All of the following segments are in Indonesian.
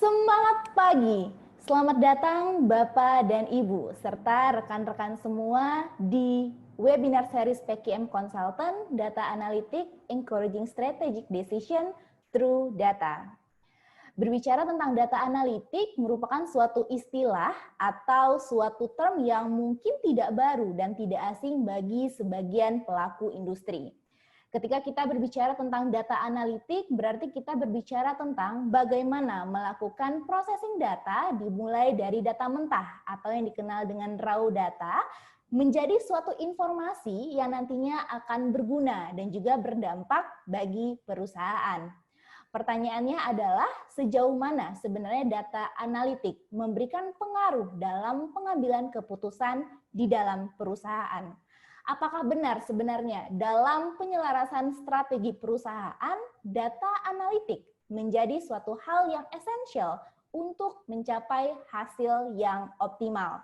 Semangat pagi, selamat datang Bapak dan Ibu, serta rekan-rekan semua di webinar series PKM Consultant, Data Analytics, Encouraging Strategic Decision Through Data. Berbicara tentang data analitik merupakan suatu istilah atau suatu term yang mungkin tidak baru dan tidak asing bagi sebagian pelaku industri. Ketika kita berbicara tentang data analitik, berarti kita berbicara tentang bagaimana melakukan processing data dimulai dari data mentah atau yang dikenal dengan raw data menjadi suatu informasi yang nantinya akan berguna dan juga berdampak bagi perusahaan. Pertanyaannya adalah sejauh mana sebenarnya data analitik memberikan pengaruh dalam pengambilan keputusan di dalam perusahaan. Apakah benar sebenarnya dalam penyelarasan strategi perusahaan, data analitik menjadi suatu hal yang esensial untuk mencapai hasil yang optimal?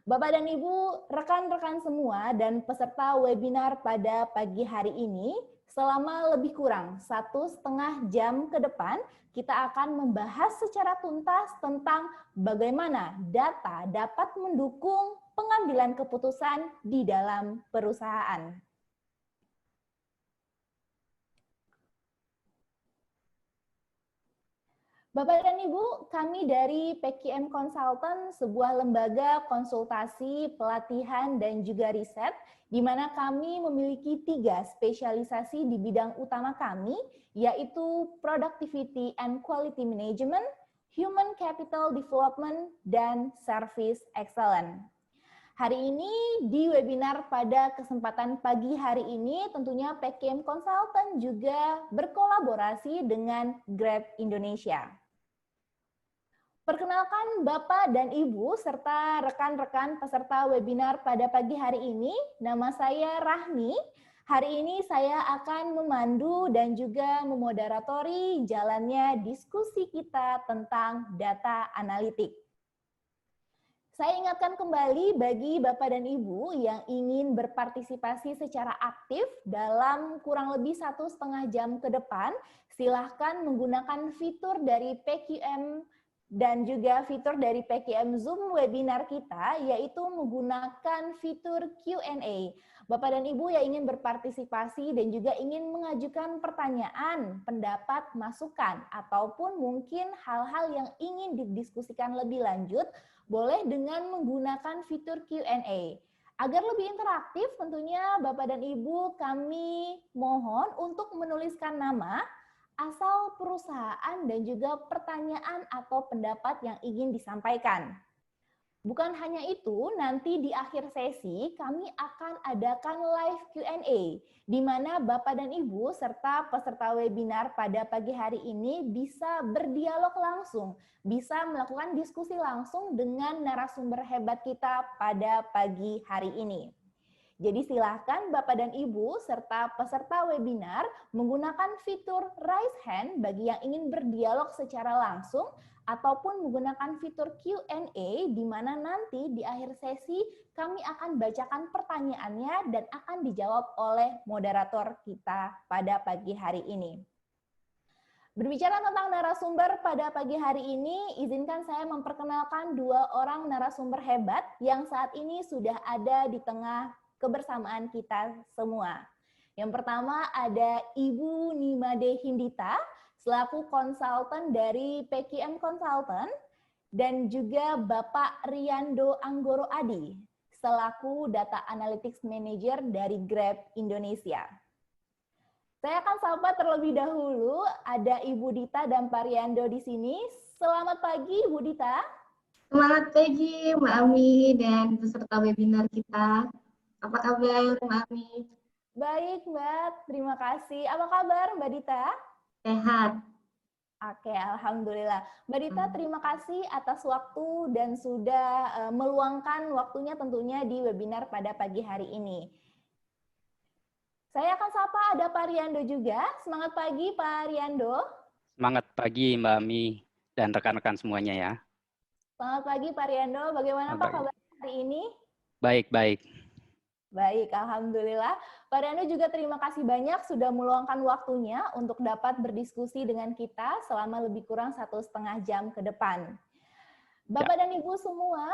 Bapak dan Ibu, rekan-rekan semua dan peserta webinar pada pagi hari ini, selama lebih kurang 1,5 jam ke depan, kita akan membahas secara tuntas tentang bagaimana data dapat mendukung pengambilan keputusan di dalam perusahaan. Bapak dan Ibu, kami dari PKM Consultant, sebuah lembaga konsultasi, pelatihan, dan juga riset, di mana kami memiliki 3 spesialisasi di bidang utama kami, yaitu Productivity and Quality Management, Human Capital Development, dan Service Excellence. Hari ini di webinar pada kesempatan pagi hari ini tentunya PKM Consultant juga berkolaborasi dengan Grab Indonesia. Perkenalkan Bapak dan Ibu serta rekan-rekan peserta webinar pada pagi hari ini. Nama saya Rahmi. Hari ini saya akan memandu dan juga memoderatori jalannya diskusi kita tentang data analitik. Saya ingatkan kembali bagi Bapak dan Ibu yang ingin berpartisipasi secara aktif dalam kurang lebih 1,5 jam ke depan, silahkan menggunakan fitur dari PQM dan juga fitur dari PKM Zoom webinar kita, yaitu menggunakan fitur Q&A. Bapak dan Ibu yang ingin berpartisipasi dan juga ingin mengajukan pertanyaan, pendapat, masukan, ataupun mungkin hal-hal yang ingin didiskusikan lebih lanjut, boleh dengan menggunakan fitur Q&A. Agar lebih interaktif, tentunya Bapak dan Ibu kami mohon untuk menuliskan nama, asal perusahaan, dan juga pertanyaan atau pendapat yang ingin disampaikan. Bukan hanya itu, nanti di akhir sesi kami akan adakan live Q&A, di mana Bapak dan Ibu serta peserta webinar pada pagi hari ini bisa berdialog langsung, bisa melakukan diskusi langsung dengan narasumber hebat kita pada pagi hari ini. Jadi silakan Bapak dan Ibu serta peserta webinar menggunakan fitur raise hand bagi yang ingin berdialog secara langsung ataupun menggunakan fitur Q&A di mana nanti di akhir sesi kami akan bacakan pertanyaannya dan akan dijawab oleh moderator kita pada pagi hari ini. Berbicara tentang narasumber pada pagi hari ini, izinkan saya memperkenalkan 2 orang narasumber hebat yang saat ini sudah ada di tengah kebersamaan kita semua. Yang pertama ada Ibu Nimade Hindita, selaku konsultan dari PKM Consultant, dan juga Bapak Riando Anggoro Adi, selaku Data Analytics Manager dari Grab Indonesia. Saya akan sapa terlebih dahulu, ada Ibu Dita dan Pak Riando di sini. Selamat pagi, Ibu Dita. Selamat pagi, Mbak Ami dan peserta webinar kita. Apa kabar, Mbak Ami? Baik, Mbak. Terima kasih. Apa kabar, Mbak Dita? Sehat. Oke, Alhamdulillah. Mbak Dita, terima kasih atas waktu dan sudah meluangkan waktunya tentunya di webinar pada pagi hari ini. Saya akan sapa ada Pak Riando juga. Semangat pagi, Pak Riando. Semangat pagi, Mbak Ami dan rekan-rekan semuanya ya. Selamat pagi, Pak Riando. Bagaimana Pak kabar hari ini? Baik, baik. Baik, Alhamdulillah. Pak Riando juga terima kasih banyak sudah meluangkan waktunya untuk dapat berdiskusi dengan kita selama lebih kurang 1,5 jam ke depan. Bapak dan Ibu semua,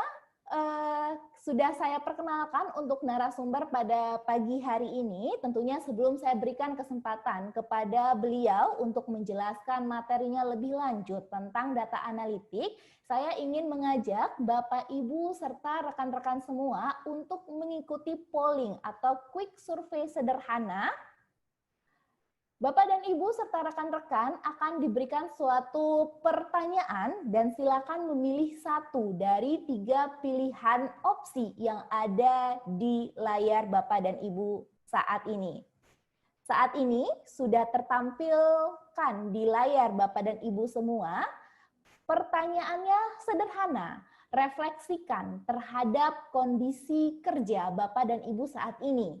sudah saya perkenalkan untuk narasumber pada pagi hari ini. Tentunya sebelum saya berikan kesempatan kepada beliau untuk menjelaskan materinya lebih lanjut tentang data analitik, saya ingin mengajak Bapak, Ibu, serta rekan-rekan semua untuk mengikuti polling atau quick survey sederhana. Bapak dan Ibu serta rekan-rekan akan diberikan suatu pertanyaan dan silakan memilih satu dari 3 pilihan opsi yang ada di layar Bapak dan Ibu saat ini. Saat ini sudah tertampilkan di layar Bapak dan Ibu semua. Pertanyaannya sederhana, refleksikan terhadap kondisi kerja Bapak dan Ibu saat ini.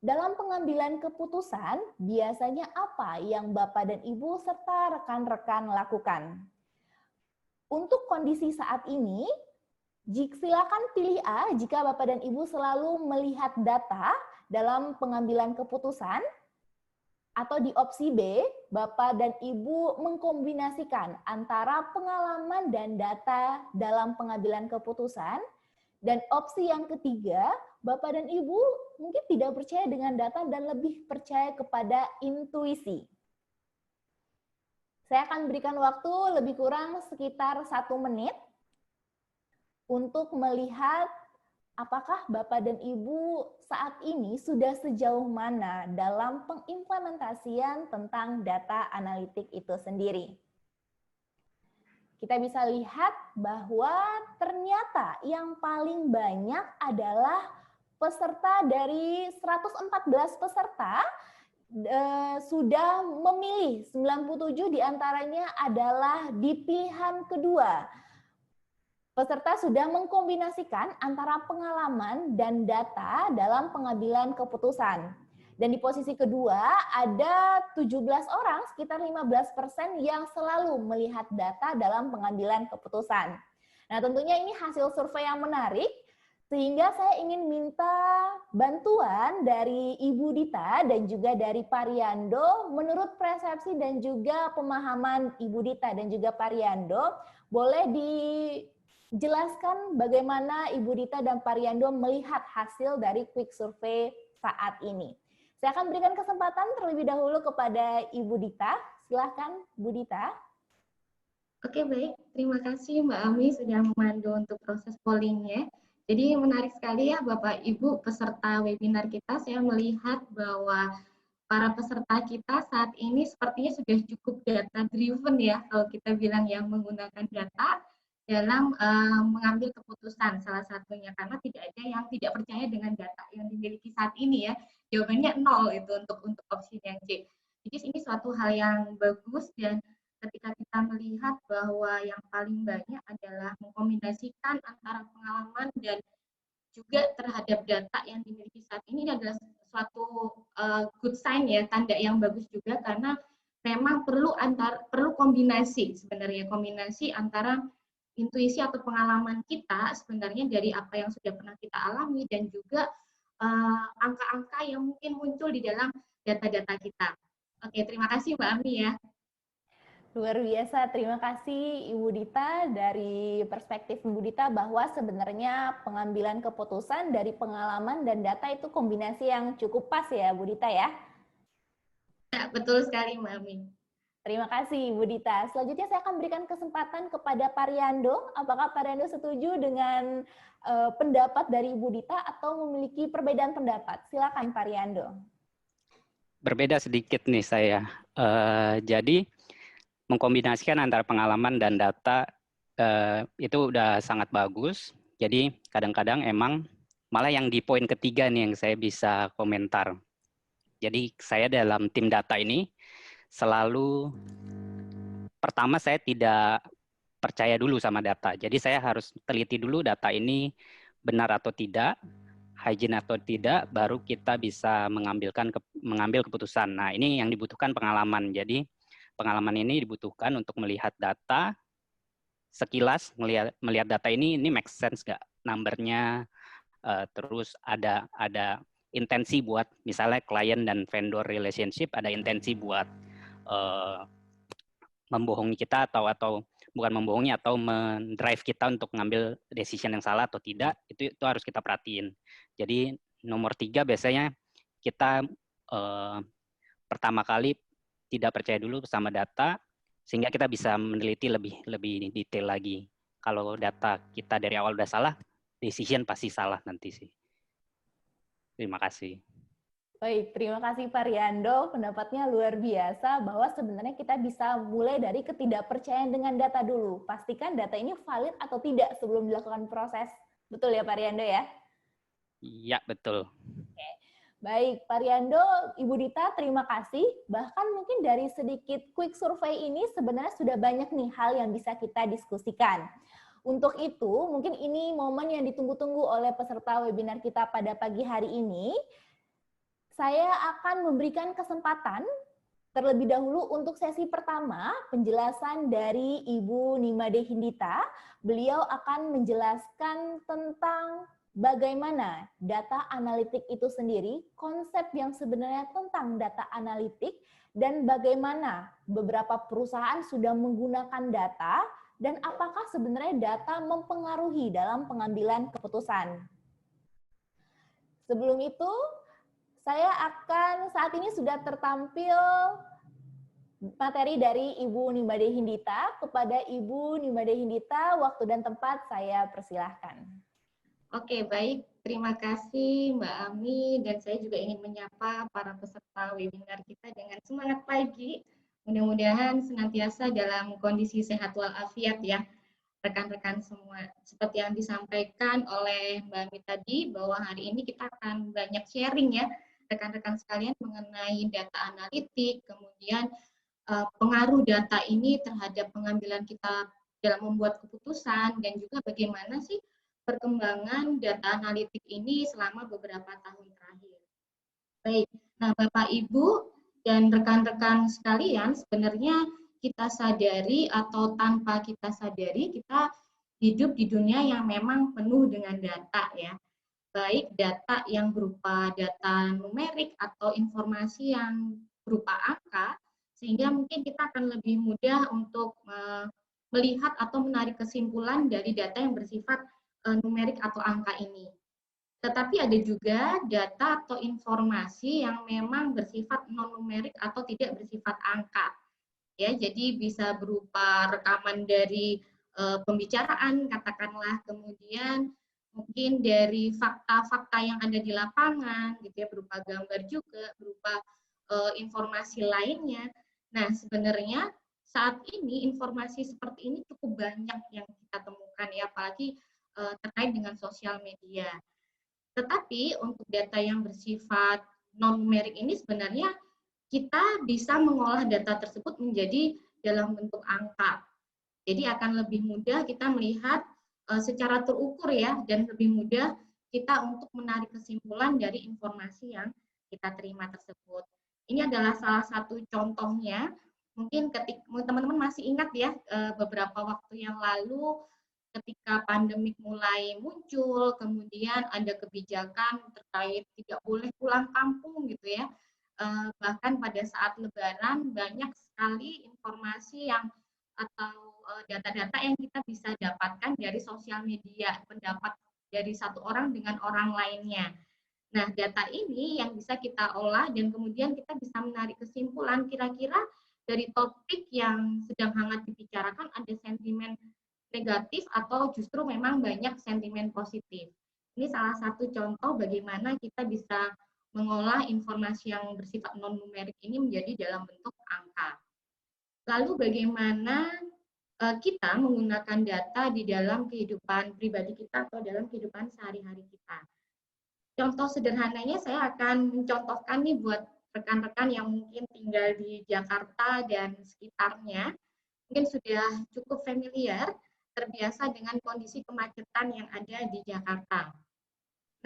Dalam pengambilan keputusan, biasanya apa yang Bapak dan Ibu serta rekan-rekan lakukan? Untuk kondisi saat ini, silakan pilih A jika Bapak dan Ibu selalu melihat data dalam pengambilan keputusan, atau di opsi B, Bapak dan Ibu mengkombinasikan antara pengalaman dan data dalam pengambilan keputusan. Dan opsi yang ketiga, Bapak dan Ibu mungkin tidak percaya dengan data dan lebih percaya kepada intuisi. Saya akan berikan waktu lebih kurang sekitar 1 menit untuk melihat apakah Bapak dan Ibu saat ini sudah sejauh mana dalam pengimplementasian tentang data analitik itu sendiri. Kita bisa lihat bahwa ternyata yang paling banyak adalah peserta dari 114 peserta sudah memilih, 97 diantaranya adalah di pilihan kedua. Peserta sudah mengkombinasikan antara pengalaman dan data dalam pengambilan keputusan. Dan di posisi kedua ada 17 orang, sekitar 15% yang selalu melihat data dalam pengambilan keputusan. Nah, tentunya ini hasil survei yang menarik, sehingga saya ingin minta bantuan dari Ibu Dita dan juga dari Pak Riando, menurut persepsi dan juga pemahaman Ibu Dita dan juga Pak Riando, boleh dijelaskan bagaimana Ibu Dita dan Pak Riando melihat hasil dari quick survey saat ini. Saya akan berikan kesempatan terlebih dahulu kepada Ibu Dita. Silahkan, Bu Dita. Oke, baik. Terima kasih Mbak Ami sudah memandu untuk proses pollingnya. Jadi menarik sekali ya Bapak Ibu peserta webinar kita. Saya melihat bahwa para peserta kita saat ini sepertinya sudah cukup data driven ya, kalau kita bilang yang menggunakan data dalam mengambil keputusan salah satunya, karena tidak ada yang tidak percaya dengan data yang dimiliki saat ini ya. Jawabannya 0 itu untuk opsi yang C. Jadi ini suatu hal yang bagus, dan ketika kita melihat bahwa yang paling banyak adalah mengkombinasikan antara pengalaman dan juga terhadap data yang dimiliki saat ini adalah suatu good sign ya, tanda yang bagus juga, karena memang perlu kombinasi sebenarnya, kombinasi antara intuisi atau pengalaman kita sebenarnya dari apa yang sudah pernah kita alami dan juga angka-angka yang mungkin muncul di dalam data-data kita. Oke, terima kasih Mbak Ami ya. Luar biasa, terima kasih Ibu Dita. Dari perspektif Ibu Dita bahwa sebenarnya pengambilan keputusan dari pengalaman dan data itu kombinasi yang cukup pas ya Bu Dita ya? Ya, betul sekali Mbak Ami. Terima kasih Bu Dita. Selanjutnya saya akan berikan kesempatan kepada Pak Riando. Apakah Pak Riando setuju dengan pendapat dari Ibu Dita atau memiliki perbedaan pendapat? Silakan Pak Riando. Berbeda sedikit nih saya. Jadi mengkombinasikan antara pengalaman dan data itu udah sangat bagus. Jadi kadang-kadang emang malah yang di poin ketiga nih yang saya bisa komentar. Jadi saya dalam tim data ini selalu pertama saya tidak percaya dulu sama data. Jadi saya harus teliti dulu data ini benar atau tidak, hygiene atau tidak, baru kita bisa mengambil keputusan. Nah, ini yang dibutuhkan pengalaman. Jadi pengalaman ini dibutuhkan untuk melihat data sekilas, melihat data ini make sense nggak, numbernya, terus ada intensi buat misalnya klien dan vendor relationship, ada intensi buat membohongi kita atau bukan membohongi atau mendrive kita untuk mengambil decision yang salah atau tidak, itu harus kita perhatiin. Jadi nomor 3 biasanya kita pertama kali tidak percaya dulu sama data, sehingga kita bisa meneliti lebih detail lagi. Kalau data kita dari awal udah salah, decision pasti salah nanti sih. Terima kasih. Baik, terima kasih Pak Riando. Pendapatnya luar biasa bahwa sebenarnya kita bisa mulai dari ketidakpercayaan dengan data dulu. Pastikan data ini valid atau tidak sebelum dilakukan proses. Betul ya Pak Riando ya? Iya, betul. Oke. Baik, Pak Riando, Ibu Dita, terima kasih. Bahkan mungkin dari sedikit quick survey ini sebenarnya sudah banyak nih hal yang bisa kita diskusikan. Untuk itu, mungkin ini momen yang ditunggu-tunggu oleh peserta webinar kita pada pagi hari ini. Saya akan memberikan kesempatan terlebih dahulu untuk sesi pertama, penjelasan dari Ibu Nimade Hindita. Beliau akan menjelaskan tentang bagaimana data analitik itu sendiri, konsep yang sebenarnya tentang data analitik, dan bagaimana beberapa perusahaan sudah menggunakan data, dan apakah sebenarnya data mempengaruhi dalam pengambilan keputusan. Sebelum itu, saya akan, saat ini sudah tertampil materi dari Ibu Nimade Hindita. Kepada Ibu Nimade Hindita, waktu dan tempat saya persilahkan. Oke, baik. Terima kasih Mbak Ami, dan saya juga ingin menyapa para peserta webinar kita dengan semangat pagi. Mudah-mudahan senantiasa dalam kondisi sehat walafiat ya, rekan-rekan semua. Seperti yang disampaikan oleh Mbak Ami tadi, bahwa hari ini kita akan banyak sharing ya, rekan-rekan sekalian, mengenai data analitik, kemudian pengaruh data ini terhadap pengambilan kita dalam membuat keputusan, dan juga bagaimana sih perkembangan data analitik ini selama beberapa tahun terakhir. Baik, nah Bapak Ibu dan rekan-rekan sekalian, sebenarnya kita sadari atau tanpa kita sadari, kita hidup di dunia yang memang penuh dengan data ya. Baik data yang berupa data numerik atau informasi yang berupa angka, sehingga mungkin kita akan lebih mudah untuk melihat atau menarik kesimpulan dari data yang bersifat numerik atau angka ini. Tetapi ada juga data atau informasi yang memang bersifat non-numerik atau tidak bersifat angka. Ya, jadi bisa berupa rekaman dari pembicaraan, katakanlah, kemudian mungkin dari fakta-fakta yang ada di lapangan, gitu ya, berupa gambar juga, berupa informasi lainnya. Nah, sebenarnya saat ini informasi seperti ini cukup banyak yang kita temukan ya, apalagi terkait dengan sosial media. Tetapi untuk data yang bersifat non-numerik ini sebenarnya kita bisa mengolah data tersebut menjadi dalam bentuk angka. Jadi akan lebih mudah kita melihat secara terukur ya, dan lebih mudah kita untuk menarik kesimpulan dari informasi yang kita terima tersebut. Ini adalah salah satu contohnya. Mungkin ketika teman-teman masih ingat ya, beberapa waktu yang lalu ketika pandemik mulai muncul, kemudian ada kebijakan terkait tidak boleh pulang kampung gitu ya. Bahkan pada saat Lebaran banyak sekali informasi yang atau data-data yang kita bisa dapatkan dari sosial media, pendapat dari satu orang dengan orang lainnya. Nah, data ini yang bisa kita olah dan kemudian kita bisa menarik kesimpulan kira-kira dari topik yang sedang hangat dibicarakan ada sentimen negatif atau justru memang banyak sentimen positif. Ini salah satu contoh bagaimana kita bisa mengolah informasi yang bersifat non-numerik ini menjadi dalam bentuk angka. Lalu bagaimana kita menggunakan data di dalam kehidupan pribadi kita atau dalam kehidupan sehari-hari kita. Contoh sederhananya saya akan mencontohkan nih buat rekan-rekan yang mungkin tinggal di Jakarta dan sekitarnya, mungkin sudah cukup familiar, terbiasa dengan kondisi kemacetan yang ada di Jakarta.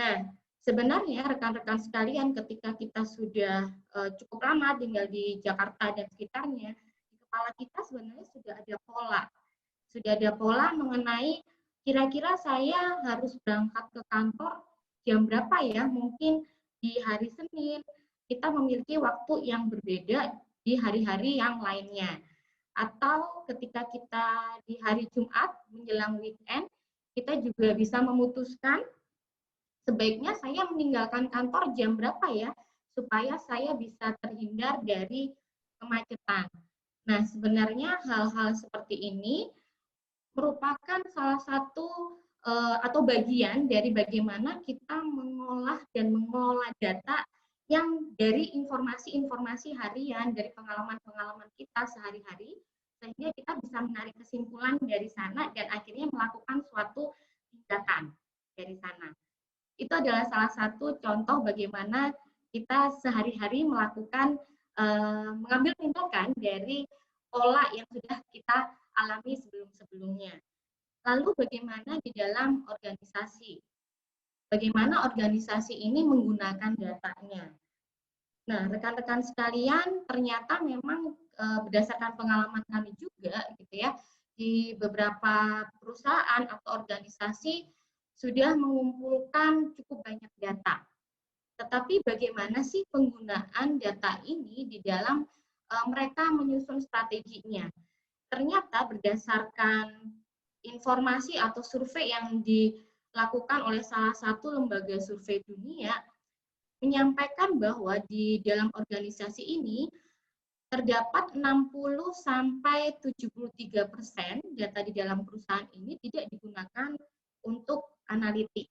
Nah, sebenarnya rekan-rekan sekalian ketika kita sudah cukup lama tinggal di Jakarta dan sekitarnya, kepala kita sebenarnya sudah ada pola mengenai kira-kira saya harus berangkat ke kantor jam berapa ya, mungkin di hari Senin, kita memiliki waktu yang berbeda di hari-hari yang lainnya. Atau ketika kita di hari Jumat menjelang weekend, kita juga bisa memutuskan sebaiknya saya meninggalkan kantor jam berapa ya, supaya saya bisa terhindar dari kemacetan. Nah, sebenarnya hal-hal seperti ini merupakan salah satu atau bagian dari bagaimana kita mengolah dan mengelola data yang dari informasi-informasi harian, dari pengalaman-pengalaman kita sehari-hari, sehingga kita bisa menarik kesimpulan dari sana dan akhirnya melakukan suatu tindakan dari sana. Itu adalah salah satu contoh bagaimana kita sehari-hari melakukan mengambil tindakan dari pola yang sudah kita alami sebelum-sebelumnya. Lalu bagaimana di dalam organisasi? Bagaimana organisasi ini menggunakan datanya? Nah, rekan-rekan sekalian, ternyata memang berdasarkan pengalaman kami juga gitu ya, di beberapa perusahaan atau organisasi sudah mengumpulkan cukup banyak data. Tetapi bagaimana sih penggunaan data ini di dalam mereka menyusun strateginya? Ternyata berdasarkan informasi atau survei yang dilakukan oleh salah satu lembaga survei dunia, menyampaikan bahwa di dalam organisasi ini terdapat 60-73% data di dalam perusahaan ini tidak digunakan untuk analitik,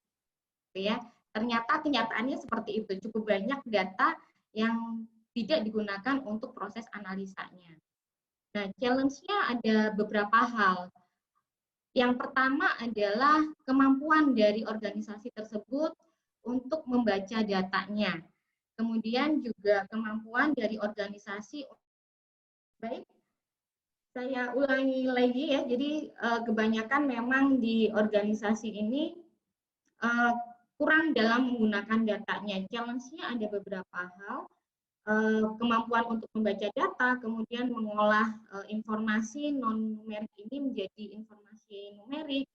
ya. Ternyata kenyataannya seperti itu, cukup banyak data yang tidak digunakan untuk proses analisanya. Nah, challenge-nya ada beberapa hal. Yang pertama adalah kemampuan dari organisasi tersebut untuk membaca datanya. Kemudian juga kemampuan dari organisasi. Baik, saya ulangi lagi ya. Jadi kebanyakan memang di organisasi ini kurang dalam menggunakan datanya. Challenge-nya ada beberapa hal, kemampuan untuk membaca data, kemudian mengolah informasi non-numerik ini menjadi informasi numerik.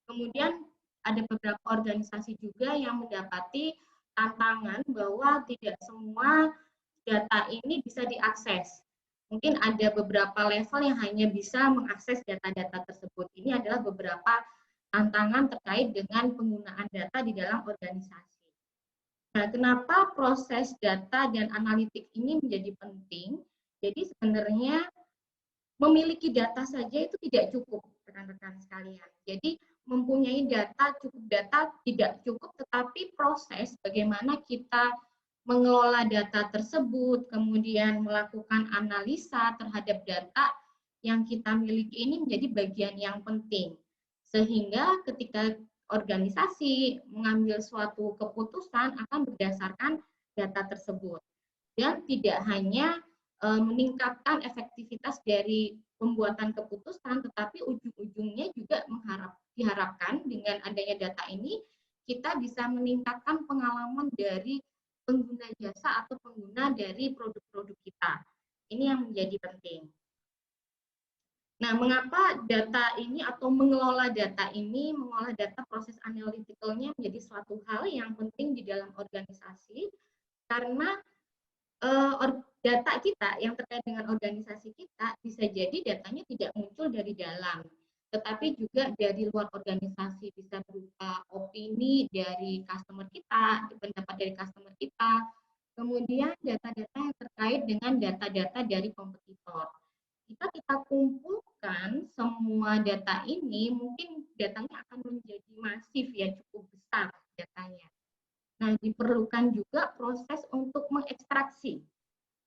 Kemudian ada beberapa organisasi juga yang mendapati tantangan bahwa tidak semua data ini bisa diakses. Mungkin ada beberapa level yang hanya bisa mengakses data-data tersebut. Ini adalah beberapa tantangan terkait dengan penggunaan data di dalam organisasi. Nah, kenapa proses data dan analitik ini menjadi penting? Jadi sebenarnya memiliki data saja itu tidak cukup, rekan-rekan sekalian. Jadi mempunyai data, cukup data tidak cukup, tetapi proses bagaimana kita mengelola data tersebut, kemudian melakukan analisa terhadap data yang kita miliki ini menjadi bagian yang penting. Sehingga ketika organisasi mengambil suatu keputusan akan berdasarkan data tersebut. Dan tidak hanya meningkatkan efektivitas dari pembuatan keputusan, tetapi ujung-ujungnya juga diharapkan dengan adanya data ini, kita bisa meningkatkan pengalaman dari pengguna jasa atau pengguna dari produk-produk kita. Ini yang menjadi penting. Nah, mengapa data ini atau mengelola data ini, mengolah data proses analytical-nya menjadi suatu hal yang penting di dalam organisasi, karena data kita yang terkait dengan organisasi kita bisa jadi datanya tidak muncul dari dalam, tetapi juga dari luar organisasi, bisa berupa opini dari customer kita, pendapat dari customer kita, kemudian data-data yang terkait dengan data-data dari kompetitor. Jika kita kumpulkan semua data ini, mungkin datanya akan menjadi masif ya, cukup besar datanya. Nah, diperlukan juga proses untuk mengekstraksi.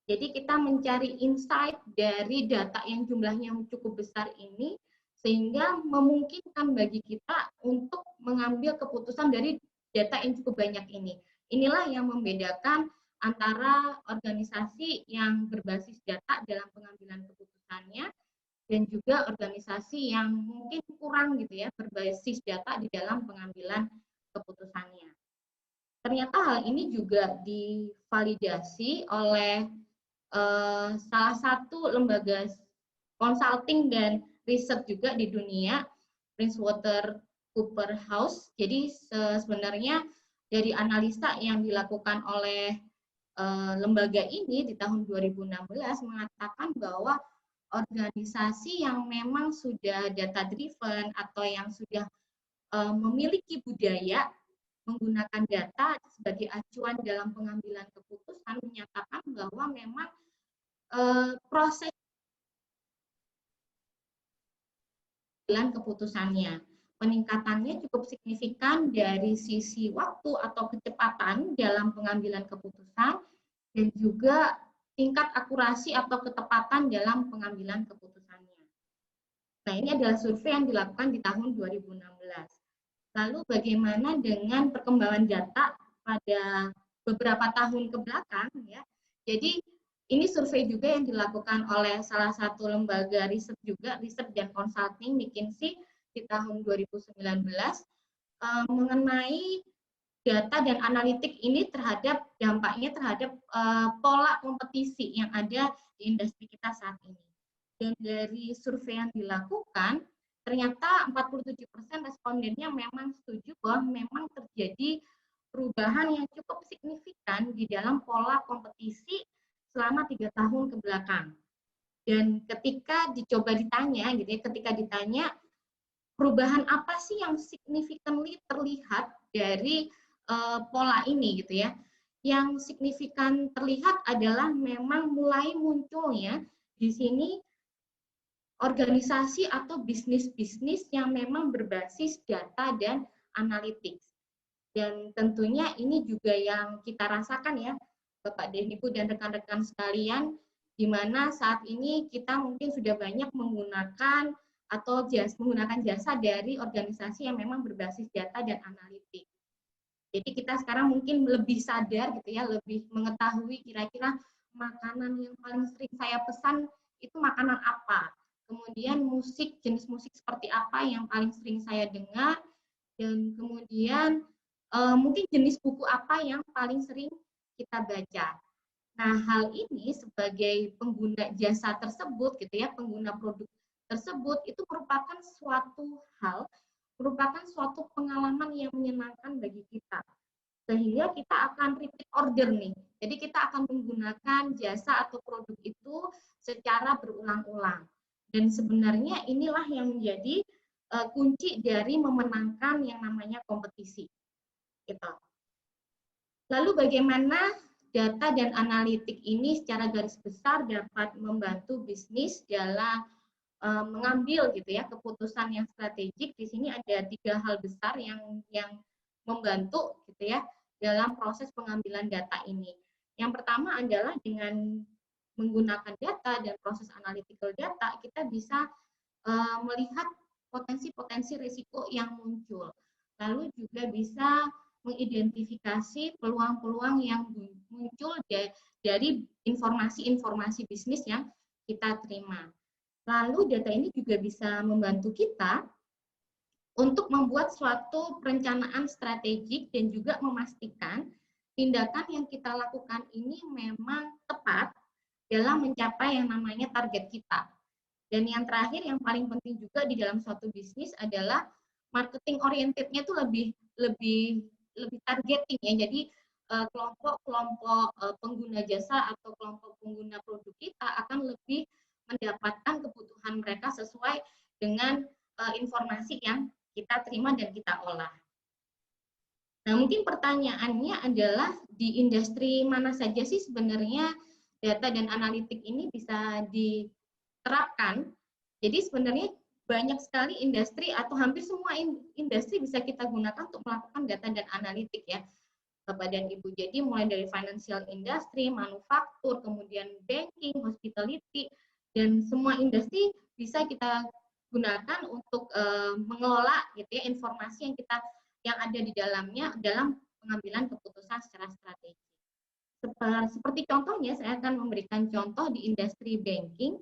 Jadi kita mencari insight dari data yang jumlahnya cukup besar ini, sehingga memungkinkan bagi kita untuk mengambil keputusan dari data yang cukup banyak ini. Inilah yang membedakan antara organisasi yang berbasis data dalam pengambilan keputusannya dan juga organisasi yang mungkin kurang gitu ya berbasis data di dalam pengambilan keputusannya. Ternyata hal ini juga divalidasi oleh salah satu lembaga consulting dan riset juga di dunia, PricewaterhouseCoopers. Jadi sebenarnya dari analisa yang dilakukan oleh lembaga ini di tahun 2016 mengatakan bahwa organisasi yang memang sudah data driven atau yang sudah memiliki budaya menggunakan data sebagai acuan dalam pengambilan keputusan menyatakan bahwa memang proses keputusannya. Peningkatannya cukup signifikan dari sisi waktu atau kecepatan dalam pengambilan keputusan dan juga tingkat akurasi atau ketepatan dalam pengambilan keputusannya. Nah, ini adalah survei yang dilakukan di tahun 2016. Lalu bagaimana dengan perkembangan data pada beberapa tahun ke belakang ya. Jadi ini survei juga yang dilakukan oleh salah satu lembaga riset juga, riset dan consulting McKinsey di tahun 2019 mengenai data dan analitik ini terhadap dampaknya terhadap pola kompetisi yang ada di industri kita saat ini. Dan dari survei yang dilakukan, ternyata 47% respondennya memang setuju bahwa memang terjadi perubahan yang cukup signifikan di dalam pola kompetisi selama 3 tahun ke belakang. Dan ketika dicoba ditanya, gitu ya, ketika ditanya perubahan apa sih yang significantly terlihat dari pola ini, gitu ya? Yang signifikan terlihat adalah memang mulai munculnya di sini organisasi atau bisnis-bisnis yang memang berbasis data dan analytics. Dan tentunya ini juga yang kita rasakan ya, Bapak dan Ibu dan rekan-rekan sekalian, di mana saat ini kita mungkin sudah banyak menggunakan atau menggunakan jasa dari organisasi yang memang berbasis data dan analitik. Jadi kita sekarang mungkin lebih sadar gitu ya, lebih mengetahui kira-kira makanan yang paling sering saya pesan itu makanan apa. Kemudian musik, jenis musik seperti apa yang paling sering saya dengar, dan kemudian mungkin jenis buku apa yang paling sering kita baca. Nah, hal ini sebagai pengguna jasa tersebut, gitu ya, pengguna produk tersebut, itu merupakan suatu hal, merupakan suatu pengalaman yang menyenangkan bagi kita. Sehingga kita akan repeat order nih. Jadi kita akan menggunakan jasa atau produk itu secara berulang-ulang. Dan sebenarnya inilah yang menjadi kunci dari memenangkan yang namanya kompetisi. Gitu. Lalu bagaimana data dan analitik ini secara garis besar dapat membantu bisnis dalam mengambil gitu ya keputusan yang strategik. Di sini ada 3 hal besar yang membantu gitu ya dalam proses pengambilan data ini. Yang pertama adalah dengan menggunakan data dan proses analytical data, kita bisa melihat potensi-potensi risiko yang muncul. Lalu juga bisa mengidentifikasi peluang-peluang yang muncul dari informasi-informasi bisnis yang kita terima. Lalu data ini juga bisa membantu kita untuk membuat suatu perencanaan strategik dan juga memastikan tindakan yang kita lakukan ini memang tepat dalam mencapai yang namanya target kita. Dan yang terakhir, yang paling penting juga di dalam suatu bisnis adalah marketing oriented-nya itu lebih targeting ya. Jadi kelompok-kelompok pengguna jasa atau kelompok pengguna produk kita akan lebih mendapatkan kebutuhan mereka sesuai dengan informasi yang kita terima dan kita olah. Nah, mungkin pertanyaannya adalah di industri mana saja sih sebenarnya data dan analitik ini bisa diterapkan. Jadi sebenarnya banyak sekali industri atau hampir semua industri bisa kita gunakan untuk melakukan data dan analitik ya, Bapak dan Ibu. Jadi mulai dari financial industry, manufaktur, kemudian banking, hospitality, dan semua industri bisa kita gunakan untuk mengelola gitu ya informasi yang ada di dalamnya dalam pengambilan keputusan secara strategis. Seperti contohnya, saya akan memberikan contoh di industri banking.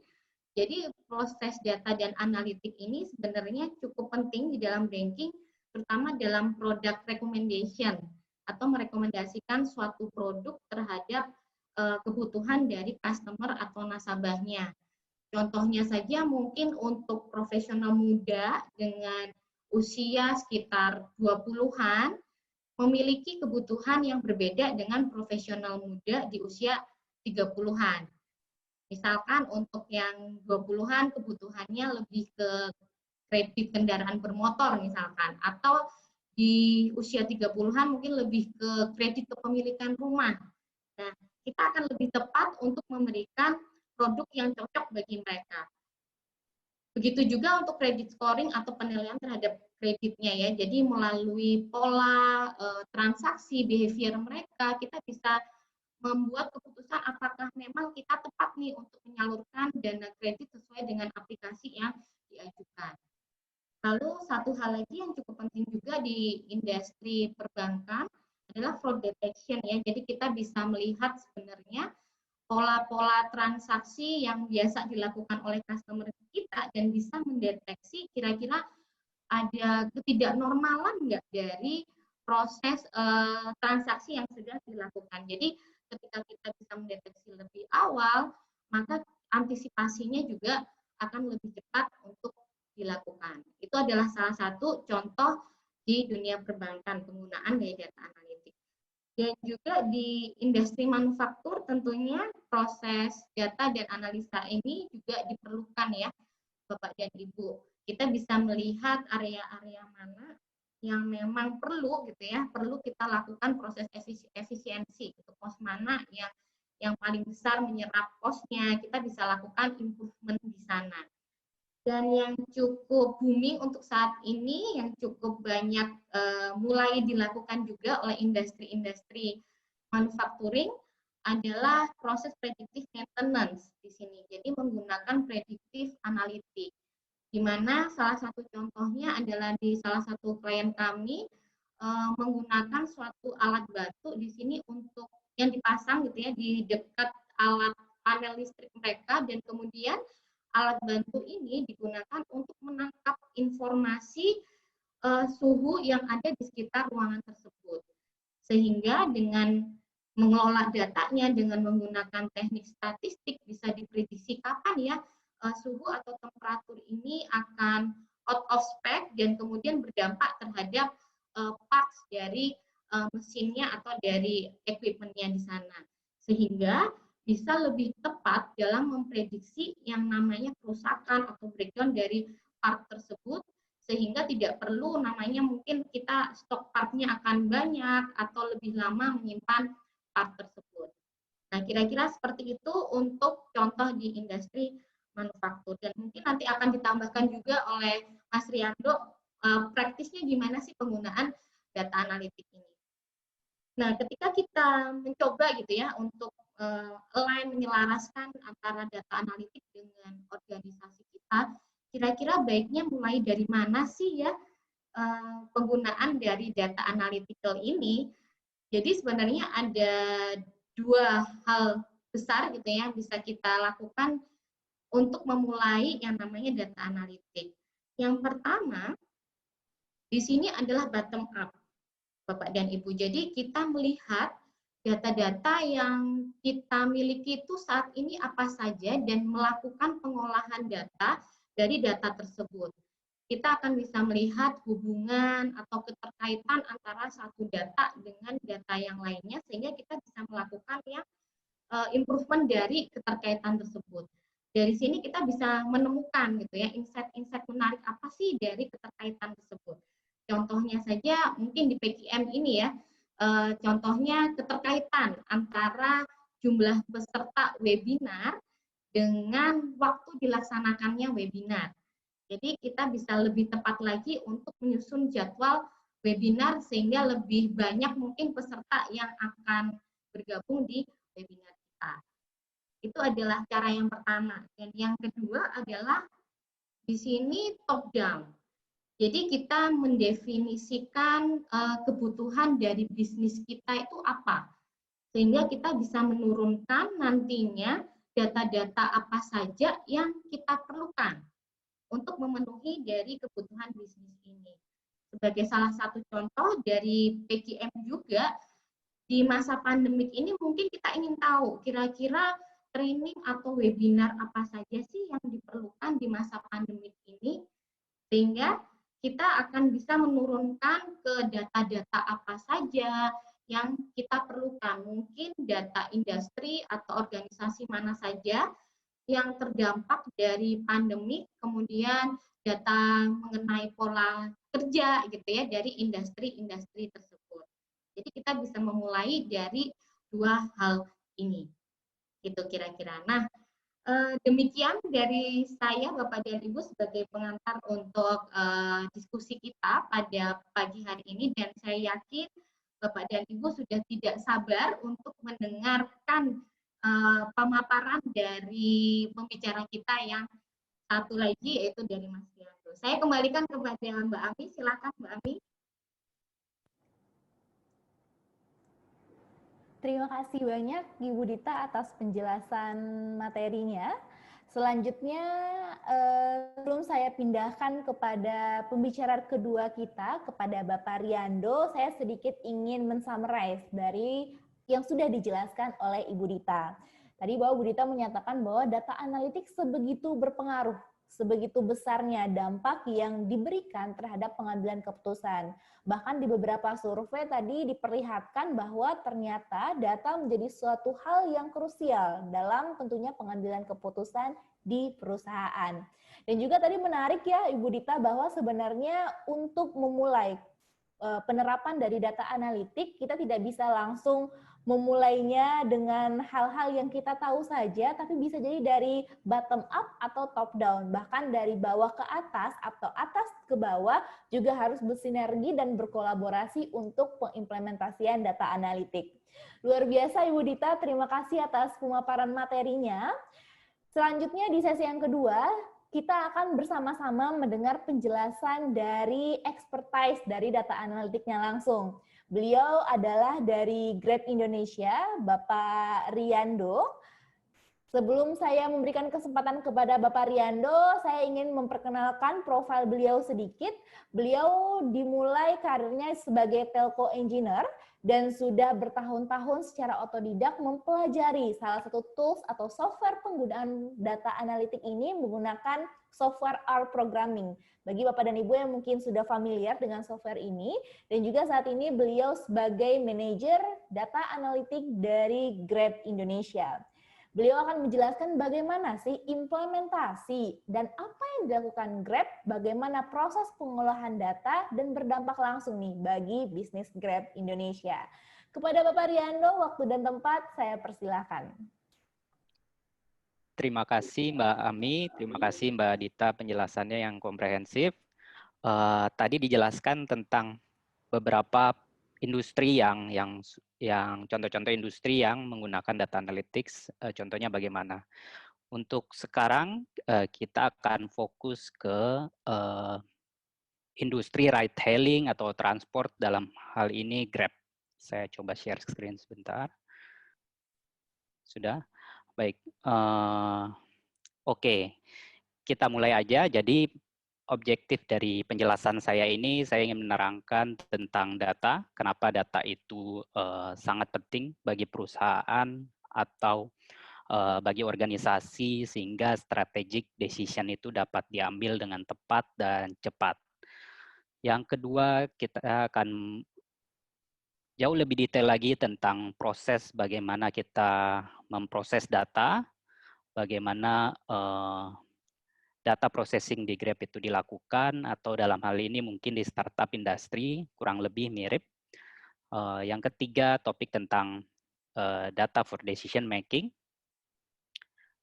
Jadi proses data dan analitik ini sebenarnya cukup penting di dalam banking, terutama dalam product recommendation atau merekomendasikan suatu produk terhadap kebutuhan dari customer atau nasabahnya. Contohnya saja mungkin untuk profesional muda dengan usia sekitar 20-an, memiliki kebutuhan yang berbeda dengan profesional muda di usia 30-an. Misalkan untuk yang 20-an kebutuhannya lebih ke kredit kendaraan bermotor misalkan, atau di usia 30-an mungkin lebih ke kredit kepemilikan rumah. Nah, kita akan lebih tepat untuk memberikan produk yang cocok bagi mereka. Begitu juga untuk credit scoring atau penilaian terhadap kreditnya ya. Jadi melalui pola transaksi, behavior mereka, kita bisa membuat keputusan apakah memang kita tepat nih untuk menyalurkan dana kredit sesuai dengan aplikasi yang diajukan. Lalu satu hal lagi yang cukup penting juga di industri perbankan adalah fraud detection ya. Jadi kita bisa melihat sebenarnya pola-pola transaksi yang biasa dilakukan oleh customer kita dan bisa mendeteksi kira-kira ada ketidaknormalan nggak dari proses transaksi yang sudah dilakukan. Jadi ketika kita bisa mendeteksi lebih awal, maka antisipasinya juga akan lebih cepat untuk dilakukan. Itu adalah salah satu contoh di dunia perbankan penggunaan dari data analitik. Dan juga di industri manufaktur tentunya proses data dan analisa ini juga diperlukan ya Bapak dan Ibu. Kita bisa melihat area-area mana yang memang perlu gitu ya, perlu kita lakukan proses efisiensi, gitu. Pos mana yang paling besar menyerap posnya, kita bisa lakukan improvement di sana. Dan yang cukup booming untuk saat ini, yang cukup banyak mulai dilakukan juga oleh industri-industri manufacturing adalah proses predictive maintenance di sini. Jadi menggunakan predictive analytics, di mana salah satu contohnya adalah di salah satu klien kami menggunakan suatu alat bantu di sini untuk yang dipasang gitu ya di dekat alat panel listrik mereka, dan kemudian alat bantu ini digunakan untuk menangkap informasi suhu yang ada di sekitar ruangan tersebut. Sehingga dengan mengelola datanya dengan menggunakan teknik statistik bisa diprediksi kapan ya suhu atau temperatur ini akan out of spec dan kemudian berdampak terhadap parts dari mesinnya atau dari equipment-nya di sana. Sehingga bisa lebih tepat dalam memprediksi yang namanya kerusakan atau breakdown dari part tersebut, sehingga tidak perlu namanya mungkin kita stok partnya akan banyak atau lebih lama menyimpan part tersebut. Nah, kira-kira seperti itu untuk contoh di industri manufaktur. Dan mungkin nanti akan ditambahkan juga oleh Mas Riando, praktisnya gimana sih penggunaan data analitik ini. Nah, ketika kita mencoba gitu ya untuk align, menyelaraskan antara data analitik dengan organisasi kita, kira-kira baiknya mulai dari mana sih ya penggunaan dari data analytical ini. Jadi sebenarnya ada dua hal besar gitu ya yang bisa kita lakukan untuk memulai yang namanya data analitik. Yang pertama, di sini adalah bottom up, Bapak dan Ibu. Jadi kita melihat data-data yang kita miliki itu saat ini apa saja dan melakukan pengolahan data dari data tersebut. Kita akan bisa melihat hubungan atau keterkaitan antara satu data dengan data yang lainnya sehingga kita bisa melakukan yang improvement dari keterkaitan tersebut. Dari sini kita bisa menemukan gitu ya insight-insight menarik apa sih dari keterkaitan tersebut. Contohnya saja mungkin di PKM ini ya, contohnya keterkaitan antara jumlah peserta webinar dengan waktu dilaksanakannya webinar. Jadi kita bisa lebih tepat lagi untuk menyusun jadwal webinar sehingga lebih banyak mungkin peserta yang akan bergabung di webinar kita. Itu adalah cara yang pertama. Dan yang kedua adalah di sini top down. Jadi kita mendefinisikan kebutuhan dari bisnis kita itu apa. Sehingga kita bisa menurunkan nantinya data-data apa saja yang kita perlukan untuk memenuhi dari kebutuhan bisnis ini. Sebagai salah satu contoh dari PKM juga, di masa pandemik ini mungkin kita ingin tahu kira-kira training atau webinar apa saja sih yang diperlukan di masa pandemik ini, sehingga kita akan bisa menurunkan ke data-data apa saja yang kita perlukan. Mungkin data industri atau organisasi mana saja yang terdampak dari pandemi, kemudian data mengenai pola kerja gitu ya dari industri-industri tersebut. Jadi kita bisa memulai dari dua hal ini, gitu kira-kira. Nah, demikian dari saya Bapak dan Ibu sebagai pengantar untuk diskusi kita pada pagi hari ini, dan saya yakin Bapak dan Ibu sudah tidak sabar untuk mendengarkan pemaparan dari pembicara kita yang satu lagi, yaitu dari Mas Rianto. Saya kembalikan kepada Mbak Ami, silakan Mbak Ami. Terima kasih banyak Ibu Dita atas penjelasan materinya. Selanjutnya, sebelum saya pindahkan kepada pembicara kedua kita, kepada Bapak Riando, saya sedikit ingin men-summarize dari yang sudah dijelaskan oleh Ibu Dita. Tadi bahwa Ibu Dita menyatakan bahwa data analitik sebegitu berpengaruh, sebegitu besarnya dampak yang diberikan terhadap pengambilan keputusan. Bahkan di beberapa survei tadi diperlihatkan bahwa ternyata data menjadi suatu hal yang krusial dalam tentunya pengambilan keputusan di perusahaan. Dan juga tadi menarik ya Ibu Dita bahwa sebenarnya untuk memulai penerapan dari data analitik, kita tidak bisa langsung memulainya dengan hal-hal yang kita tahu saja, tapi bisa jadi dari bottom up atau top down, bahkan dari bawah ke atas atau atas ke bawah juga harus bersinergi dan berkolaborasi untuk pengimplementasian data analitik. Luar biasa Ibu Dita, terima kasih atas pemaparan materinya. Selanjutnya di sesi yang kedua, kita akan bersama-sama mendengar penjelasan dari expertise dari data analitiknya langsung. Beliau adalah dari Grab Indonesia, Bapak Riando. Sebelum saya memberikan kesempatan kepada Bapak Riando, saya ingin memperkenalkan profil beliau sedikit. Beliau dimulai karirnya sebagai telco engineer dan sudah bertahun-tahun secara otodidak mempelajari salah satu tools atau software penggunaan data analitik ini menggunakan software R programming. Bagi Bapak dan Ibu yang mungkin sudah familiar dengan software ini, dan juga saat ini beliau sebagai manajer data analitik dari Grab Indonesia. Beliau akan menjelaskan bagaimana sih implementasi dan apa yang dilakukan Grab, bagaimana proses pengolahan data, dan berdampak langsung nih bagi bisnis Grab Indonesia. Kepada Bapak Riando, waktu dan tempat saya persilahkan. Terima kasih Mbak Ami, terima kasih Mbak Dita penjelasannya yang komprehensif. Tadi dijelaskan tentang beberapa industri yang contoh-contoh industri yang menggunakan data analytics, contohnya bagaimana. Untuk sekarang kita akan fokus ke industri ride hailing atau transport, dalam hal ini Grab. Saya coba share screen sebentar. Sudah? Baik. Oke, kita mulai aja. Jadi objektif dari penjelasan saya ini, saya ingin menerangkan tentang data, kenapa data itu sangat penting bagi perusahaan atau bagi organisasi, sehingga strategic decision itu dapat diambil dengan tepat dan cepat. Yang kedua, kita akan jauh lebih detail lagi tentang proses bagaimana kita memproses data, bagaimana data processing di Grab itu dilakukan, atau dalam hal ini mungkin di startup industri kurang lebih mirip. Yang ketiga, topik tentang data for decision making.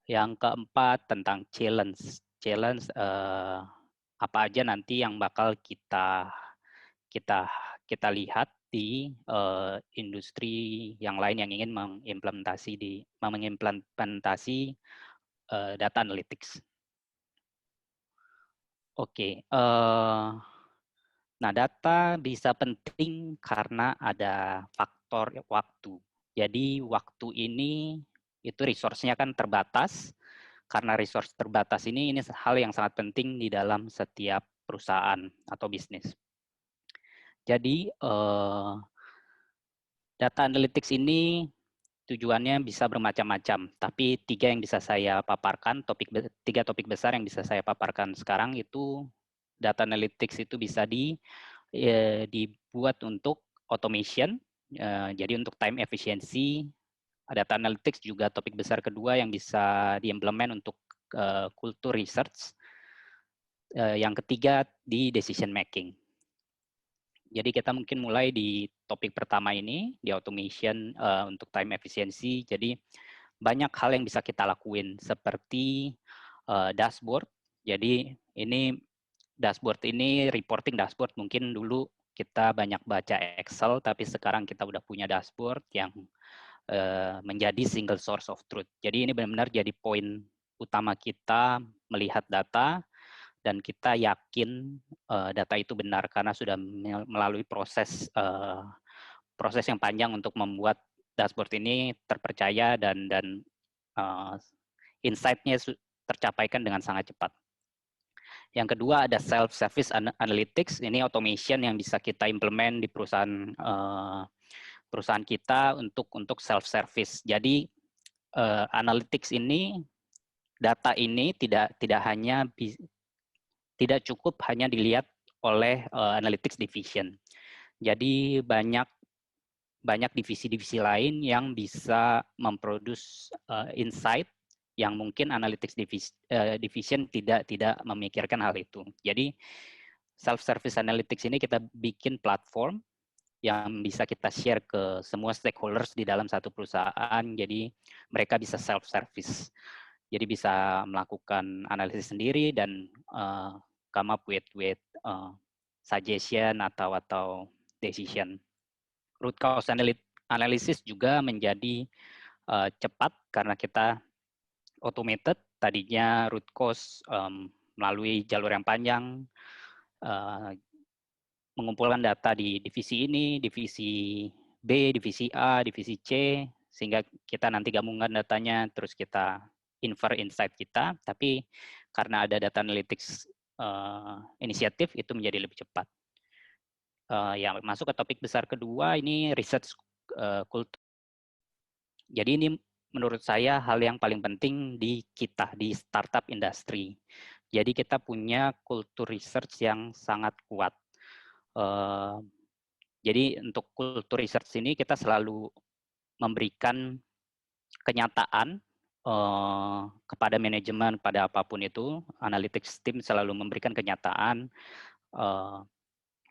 Yang keempat, tentang challenge. Challenge apa aja nanti yang bakal kita lihat di industri yang lain yang ingin mengimplementasi data analytics. Oke, nah data bisa penting karena ada faktor waktu. Jadi waktu ini itu resource-nya kan terbatas. Karena resource terbatas ini hal yang sangat penting di dalam setiap perusahaan atau bisnis. Jadi data analytics ini tujuannya bisa bermacam-macam, tapi tiga yang bisa saya paparkan, tiga topik besar yang bisa saya paparkan sekarang itu data analytics itu bisa dibuat untuk automation, jadi untuk time efficiency. Data analytics juga topik besar kedua yang bisa diimplement untuk kultur research. Yang ketiga di decision making. Jadi kita mungkin mulai di topik pertama ini, di automation untuk time efficiency. Jadi banyak hal yang bisa kita lakuin, seperti dashboard. Jadi ini dashboard ini, reporting dashboard, mungkin dulu kita banyak baca Excel, tapi sekarang kita udah punya dashboard yang menjadi single source of truth. Jadi ini benar-benar jadi poin utama kita melihat data, dan kita yakin data itu benar karena sudah melalui proses yang panjang untuk membuat dashboard ini terpercaya dan insight-nya tercapaikan dengan sangat cepat. Yang kedua ada self-service analytics, ini automation yang bisa kita implement di perusahaan kita untuk self-service. Jadi analytics ini, data ini tidak cukup hanya dilihat oleh analytics division. Jadi banyak divisi-divisi lain yang bisa memproduce insight yang mungkin analytics division tidak memikirkan hal itu. Jadi self-service analytics ini kita bikin platform yang bisa kita share ke semua stakeholders di dalam satu perusahaan. Jadi mereka bisa self-service. Jadi bisa melakukan analisis sendiri dan come up with suggestion atau decision. Root cause analysis juga menjadi cepat karena kita automated. Tadinya root cause melalui jalur yang panjang, mengumpulkan data di divisi ini, divisi B, divisi A, divisi C, sehingga kita nanti gabungkan datanya, terus kita infer insight kita. Tapi karena ada data analytics inisiatif, itu menjadi lebih cepat. Yang masuk ke topik besar kedua, ini research culture. Jadi ini menurut saya hal yang paling penting di kita, di startup industry. Jadi kita punya kultur research yang sangat kuat. Jadi untuk kultur research ini kita selalu memberikan kenyataan kepada manajemen, pada apapun itu. Analytics team selalu memberikan kenyataan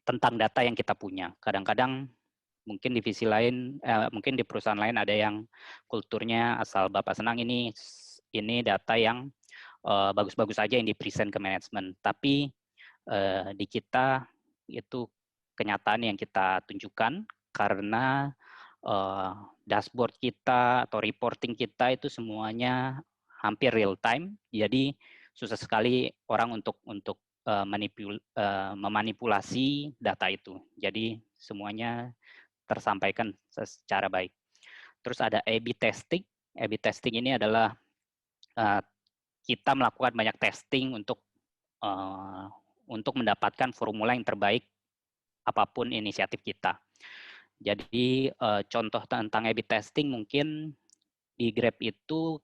tentang data yang kita punya. Kadang-kadang mungkin divisi lain, mungkin di perusahaan lain ada yang kulturnya asal Bapak senang ini data yang bagus-bagus aja yang di-present ke manajemen. Tapi di kita itu kenyataan yang kita tunjukkan karena dashboard kita atau reporting kita itu semuanya hampir real time. Jadi susah sekali orang untuk memanipulasi data itu. Jadi semuanya tersampaikan secara baik. Terus ada A/B testing. A/B testing ini adalah kita melakukan banyak testing untuk mendapatkan formula yang terbaik apapun inisiatif kita. Jadi contoh tentang A/B testing mungkin di Grab itu,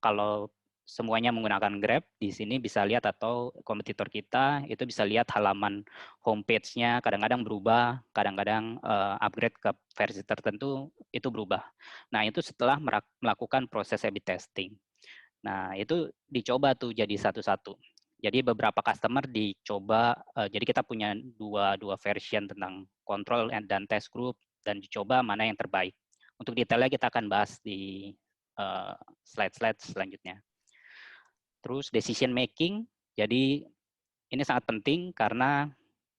kalau semuanya menggunakan Grab, di sini bisa lihat, atau kompetitor kita itu bisa lihat halaman homepage-nya kadang-kadang berubah, kadang-kadang upgrade ke versi tertentu itu berubah. Nah, itu setelah melakukan proses A/B testing. Nah, itu dicoba tuh jadi satu-satu. Jadi beberapa customer dicoba, jadi kita punya dua version tentang control dan test group, dan dicoba mana yang terbaik. Untuk detailnya kita akan bahas di slide-slide selanjutnya. Terus decision making, jadi ini sangat penting karena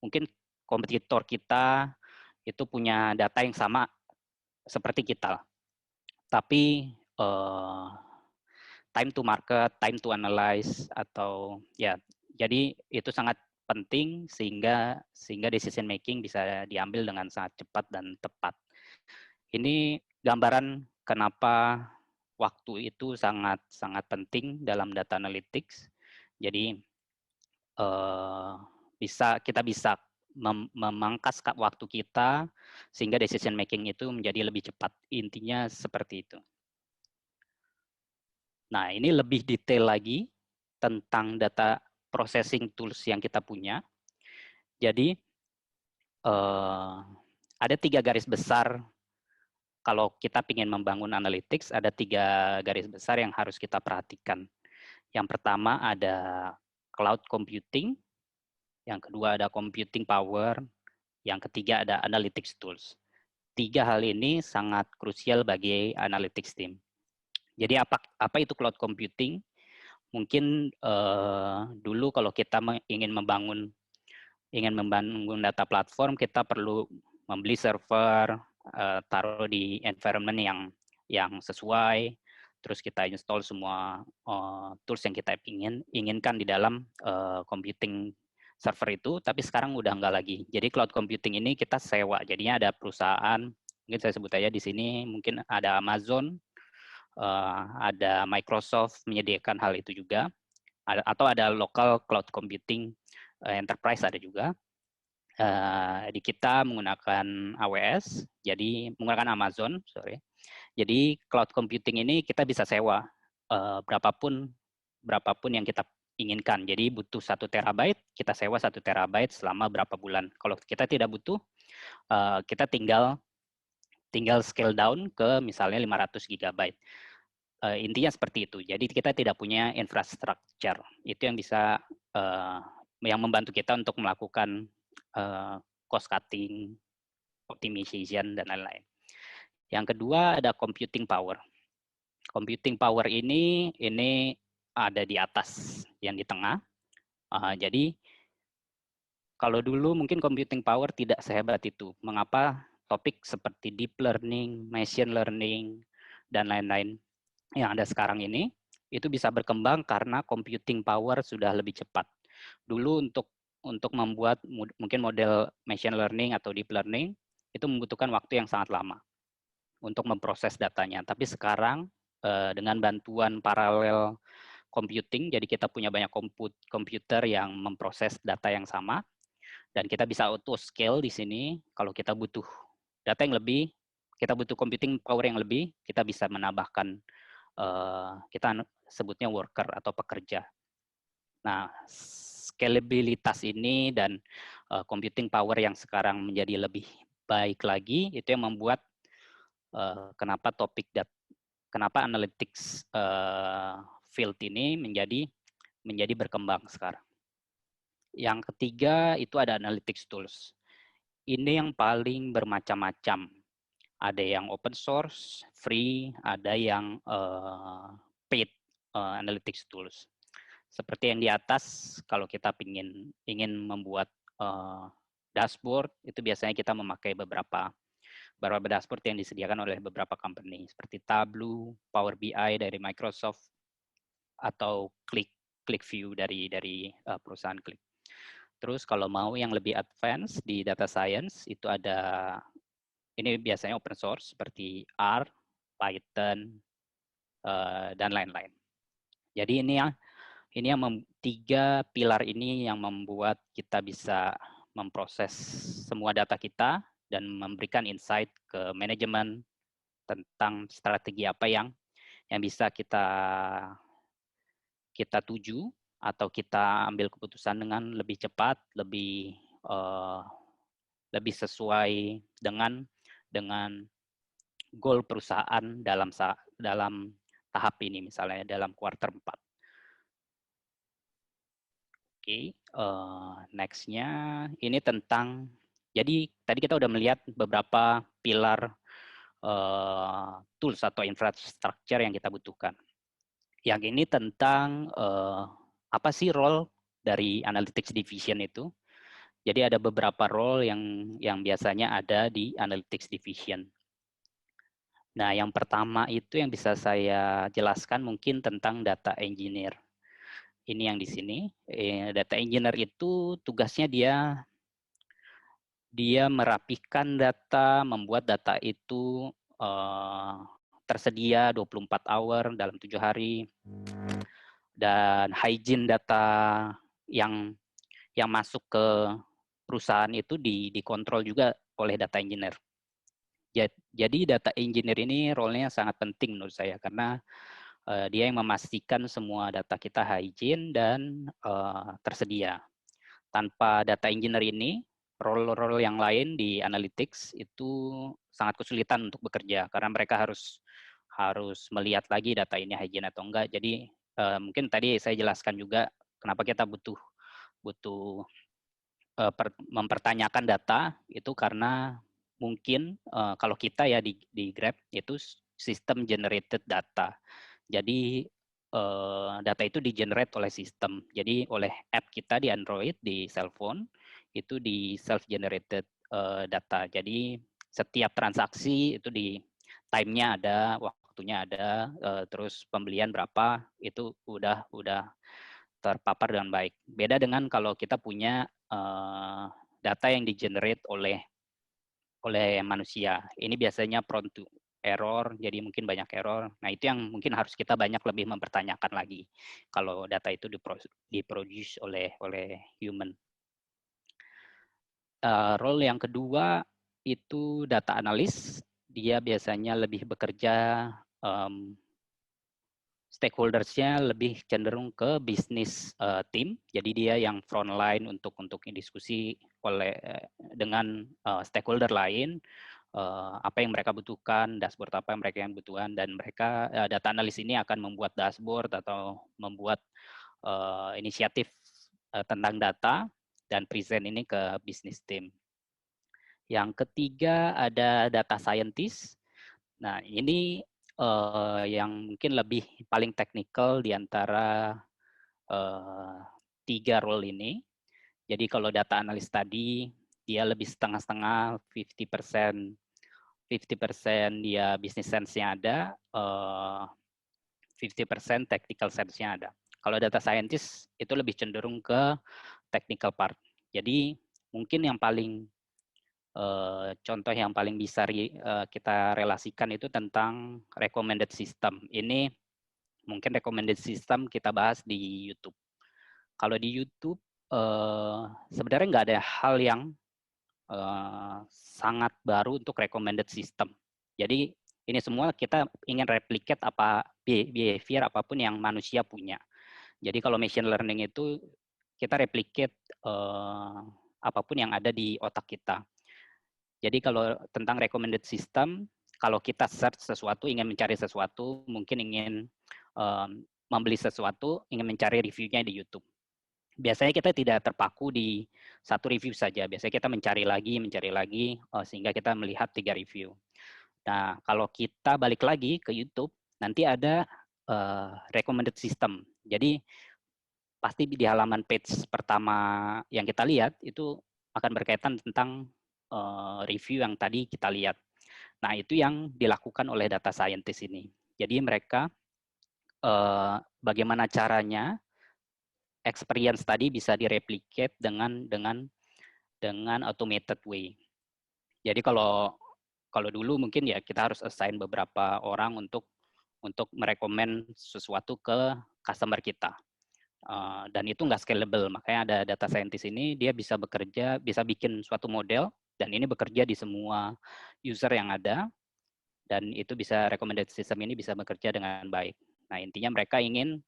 mungkin kompetitor kita itu punya data yang sama seperti kita, tapi time to market, time to analyze, atau ya, jadi itu sangat penting sehingga decision making bisa diambil dengan sangat cepat dan tepat. Ini gambaran kenapa waktu itu sangat penting dalam data analytics. Jadi kita bisa memangkas waktu kita sehingga decision making itu menjadi lebih cepat. Intinya seperti itu. Nah, ini lebih detail lagi tentang data processing tools yang kita punya. Jadi ada 3 garis besar. Kalau kita ingin membangun analytics, ada 3 garis besar yang harus kita perhatikan. Yang pertama ada cloud computing, yang kedua ada computing power, yang ketiga ada analytics tools. 3 hal ini sangat krusial bagi analytics team. Jadi apa itu cloud computing? Mungkin dulu kalau kita ingin membangun data platform, kita perlu membeli server, taruh di environment yang sesuai, terus kita install semua tools yang kita inginkan di dalam computing server itu, tapi sekarang udah nggak lagi. Jadi cloud computing ini kita sewa, jadinya ada perusahaan, mungkin saya sebut aja di sini, mungkin ada Amazon, ada Microsoft menyediakan hal itu juga, atau ada local cloud computing enterprise ada juga. Di kita menggunakan AWS, jadi menggunakan Amazon, sorry. Jadi cloud computing ini kita bisa sewa berapapun yang kita inginkan. Jadi butuh 1 terabyte, kita sewa 1 terabyte selama berapa bulan. Kalau kita tidak butuh, kita tinggal scale down ke misalnya 500 gigabyte. Intinya seperti itu. Jadi kita tidak punya infrastructure. Itu yang bisa yang membantu kita untuk melakukan cost cutting, optimization, dan lain-lain. Yang kedua ada computing power. Computing power ini ada di atas, yang di tengah. Jadi kalau dulu mungkin computing power tidak sehebat itu. Mengapa topik seperti deep learning, machine learning, dan lain-lain yang ada sekarang ini itu bisa berkembang karena computing power sudah lebih cepat. Dulu untuk membuat mungkin model machine learning atau deep learning itu membutuhkan waktu yang sangat lama untuk memproses datanya. Tapi sekarang dengan bantuan paralel computing, jadi kita punya banyak komputer yang memproses data yang sama, dan kita bisa auto scale di sini. Kalau kita butuh data yang lebih, kita butuh computing power yang lebih, kita bisa menambahkan kita sebutnya worker atau pekerja. Nah, scalabilitas ini dan computing power yang sekarang menjadi lebih baik lagi, itu yang membuat kenapa analytics field ini menjadi berkembang sekarang. Yang ketiga itu ada analytics tools. Ini yang paling bermacam-macam. Ada yang open source, free, ada yang paid analytics tools. Seperti yang di atas, kalau kita ingin membuat dashboard, itu biasanya kita memakai beberapa dashboard yang disediakan oleh beberapa company, seperti Tableau, Power BI dari Microsoft, atau ClickView dari perusahaan Click. Terus kalau mau yang lebih advance di data science, itu ada, ini biasanya open source, seperti R, Python, dan lain-lain. Jadi ini yang 3 pilar ini yang membuat kita bisa memproses semua data kita dan memberikan insight ke manajemen tentang strategi apa yang bisa kita tuju atau kita ambil keputusan dengan lebih cepat, lebih sesuai dengan goal perusahaan dalam tahap ini, misalnya dalam kuartal 4. Oke, next-nya ini tentang, jadi tadi kita udah melihat beberapa pilar tools atau infrastructure yang kita butuhkan. Yang ini tentang apa sih role dari analytics division itu. Jadi ada beberapa role yang biasanya ada di analytics division. Nah, yang pertama itu yang bisa saya jelaskan mungkin tentang data engineer. Ini yang di sini, data engineer itu tugasnya dia merapikan data, membuat data itu tersedia 24 hour dalam 7 hari, dan hygiene data yang masuk ke perusahaan itu dikontrol juga oleh data engineer. Jadi data engineer ini role-nya sangat penting menurut saya, karena dia yang memastikan semua data kita hygiene dan tersedia. tanpa data engineer ini, role-role yang lain di analytics itu sangat kesulitan untuk bekerja karena mereka harus melihat lagi data ini hygiene atau enggak. Jadi mungkin tadi saya jelaskan juga kenapa kita butuh mempertanyakan data itu karena mungkin kalau kita ya di Grab itu sistem generated data. Jadi data itu di-generate oleh sistem. Jadi oleh app kita di Android, di cellphone, itu di self-generated data. Jadi setiap transaksi itu di time-nya ada, waktunya ada, terus pembelian berapa, itu udah terpapar dengan baik. Beda dengan kalau kita punya data yang di-generate oleh manusia. Ini biasanya prone to error, jadi mungkin banyak error. Nah, itu yang mungkin harus kita banyak lebih mempertanyakan lagi kalau data itu diproduce oleh human. Role yang kedua itu data analis. Dia biasanya lebih bekerja stakeholders-nya lebih cenderung ke bisnis team. Jadi dia yang frontline untuk diskusi dengan stakeholder lain, apa yang mereka butuhkan, dashboard apa yang mereka butuhkan, dan mereka data analis ini akan membuat dashboard atau membuat inisiatif tentang data dan present ini ke bisnis team. Yang ketiga ada data scientist. Nah, ini yang mungkin lebih paling teknikal di antara 3 role ini. Jadi kalau data analis tadi dia lebih setengah-setengah, 50% dia business sense-nya ada, 50% technical sense-nya ada. Kalau data scientist itu lebih cenderung ke technical part. Jadi mungkin yang paling contoh yang paling bisa kita relasikan itu tentang recommended system. Ini mungkin recommended system kita bahas di YouTube. Kalau di YouTube sebenarnya nggak ada hal yang sangat baru untuk recommended system. Jadi ini semua kita ingin replicate behavior apapun yang manusia punya. Jadi kalau machine learning itu kita replicate apapun yang ada di otak kita. Jadi kalau tentang recommended system, kalau kita search sesuatu, ingin mencari sesuatu, mungkin ingin membeli sesuatu, ingin mencari reviewnya di YouTube. Biasanya kita tidak terpaku di satu review saja. Biasanya kita mencari lagi, sehingga kita melihat 3 review. Nah, kalau kita balik lagi ke YouTube, nanti ada recommended system. Jadi pasti di halaman page pertama yang kita lihat itu akan berkaitan tentang review yang tadi kita lihat. Nah, itu yang dilakukan oleh data scientist ini. Jadi mereka bagaimana caranya experience tadi bisa direplicate dengan automated way. Jadi kalau dulu mungkin ya kita harus assign beberapa orang untuk merekomend sesuatu ke customer kita. Dan itu nggak scalable, makanya ada data scientist ini, dia bisa bekerja, bisa bikin suatu model, dan ini bekerja di semua user yang ada, dan itu bisa recommended system ini bisa bekerja dengan baik. Nah, intinya mereka ingin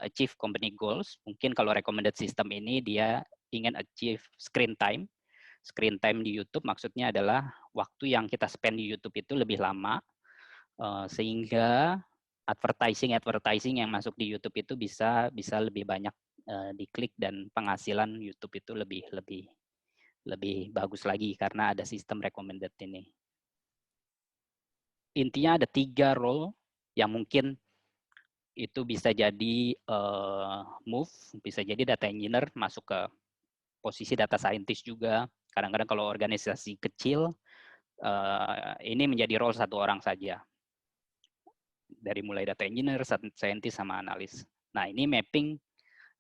achieve company goals. Mungkin kalau recommended system ini dia ingin achieve screen time. Screen time di YouTube maksudnya adalah waktu yang kita spend di YouTube itu lebih lama, sehingga advertising yang masuk di YouTube itu bisa lebih banyak diklik, dan penghasilan YouTube itu lebih bagus lagi karena ada sistem recommended ini. Intinya ada 3 role yang mungkin itu bisa jadi move, bisa jadi data engineer masuk ke posisi data scientist juga. Kadang-kadang kalau organisasi kecil, ini menjadi role satu orang saja. Dari mulai data engineer, scientist, sama analis. Nah, ini mapping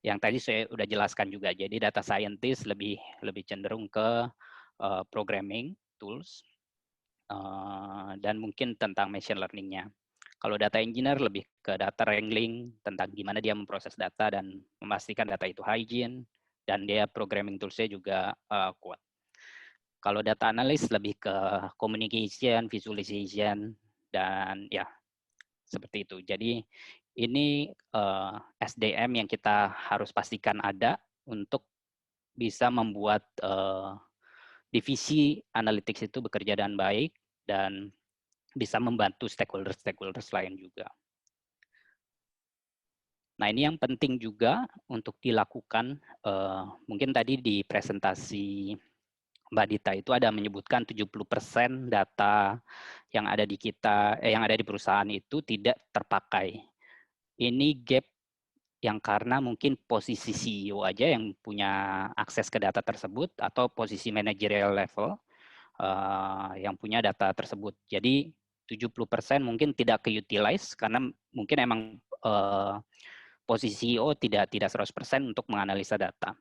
yang tadi saya udah jelaskan juga. Jadi data scientist lebih cenderung ke programming tools, dan mungkin tentang machine learning-nya. Kalau data engineer lebih ke data wrangling, tentang gimana dia memproses data dan memastikan data itu hygiene, dan dia programming tools-nya juga kuat. Kalau data analyst lebih ke communication, visualization, dan ya seperti itu. Jadi ini SDM yang kita harus pastikan ada untuk bisa membuat divisi analytics itu bekerja dengan baik dan bisa membantu stakeholders lain juga. Nah, ini yang penting juga untuk dilakukan. Mungkin tadi di presentasi Mbak Dita itu ada menyebutkan 70% data yang ada di yang ada di perusahaan itu tidak terpakai. Ini gap yang karena mungkin posisi CEO aja yang punya akses ke data tersebut atau posisi managerial level yang punya data tersebut. Jadi 70% mungkin tidak ke-utilize karena mungkin emang posisi CEO tidak 100% untuk menganalisa data.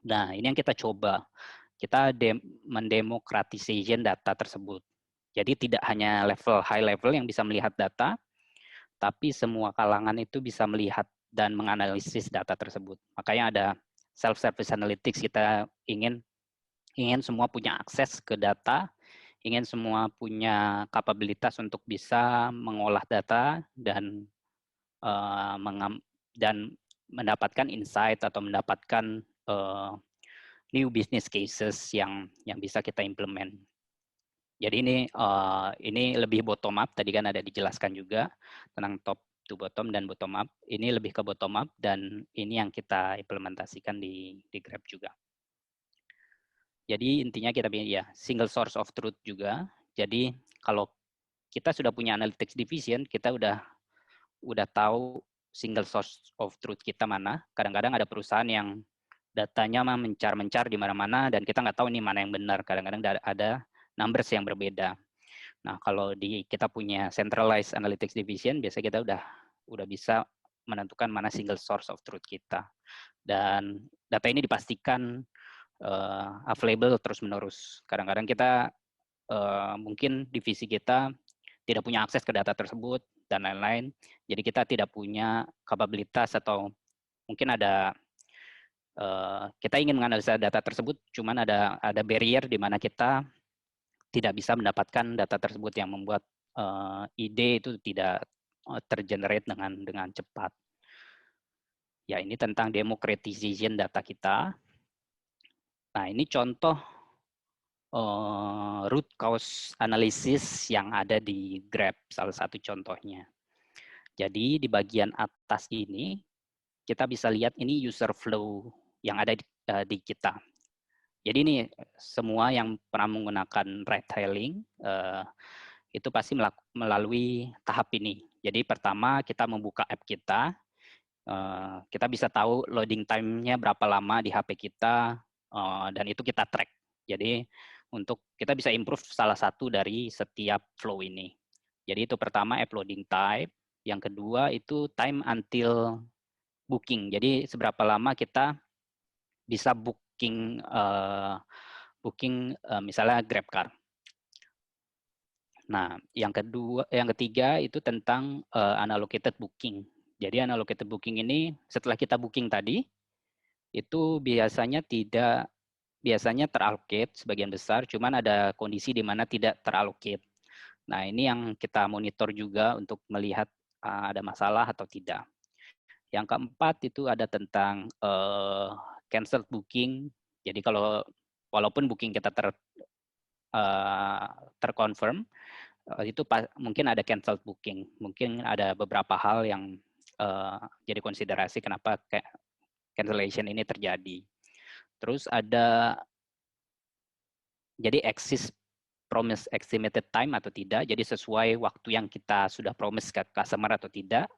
Nah, ini yang kita coba. Kita mendemocratization data tersebut. Jadi tidak hanya high level yang bisa melihat data, tapi semua kalangan itu bisa melihat dan menganalisis data tersebut. Makanya ada self-service analytics, kita ingin semua punya akses ke data, ingin semua punya kapabilitas untuk bisa mengolah data dan mendapatkan insight atau mendapatkan new business cases yang bisa kita implement. Jadi ini lebih bottom up, tadi kan ada dijelaskan juga tentang top to bottom dan bottom up. Ini lebih ke bottom up dan ini yang kita implementasikan di Grab juga. Jadi intinya kita ya single source of truth juga. Jadi kalau kita sudah punya analytics division, kita udah tahu single source of truth kita mana. Kadang-kadang ada perusahaan yang datanya mah mencar-mencar di mana-mana dan kita nggak tahu ini mana yang benar. Kadang-kadang ada numbers yang berbeda. Nah, kalau kita punya centralized analytics division, biasanya kita udah bisa menentukan mana single source of truth kita. Dan data ini dipastikan available terus-menerus. Kadang-kadang kita mungkin divisi kita tidak punya akses ke data tersebut dan lain-lain. Jadi kita tidak punya kapabilitas atau mungkin ada kita ingin menganalisa data tersebut, cuman ada barrier di mana kita tidak bisa mendapatkan data tersebut yang membuat ide itu tidak tergenerate dengan cepat. Ya, ini tentang democratization data kita. Nah, ini contoh root cause analysis yang ada di Grab, salah satu contohnya. Jadi di bagian atas ini kita bisa lihat ini user flow yang ada di kita. Jadi ini semua yang pernah menggunakan ride hailing itu pasti melalui tahap ini. Jadi pertama kita membuka app kita, kita bisa tahu loading time-nya berapa lama di HP kita, dan itu kita track. Jadi untuk kita bisa improve salah satu dari setiap flow ini. Jadi itu pertama app loading time, yang kedua itu time until booking. Jadi seberapa lama kita bisa booking misalnya GrabCar. Nah, yang ketiga itu tentang unallocated booking. Jadi unallocated booking ini setelah kita booking tadi itu biasanya terallocate sebagian besar, cuman ada kondisi di mana tidak terallocate. Nah, ini yang kita monitor juga untuk melihat ada masalah atau tidak. Yang keempat itu ada tentang cancelled booking. Jadi walaupun booking kita terconfirm, itu mungkin ada cancelled booking. Mungkin ada beberapa hal yang jadi konsiderasi kenapa cancellation ini terjadi. Terus ada jadi exist promise estimated time atau tidak, jadi sesuai waktu yang kita sudah promise ke customer atau tidak,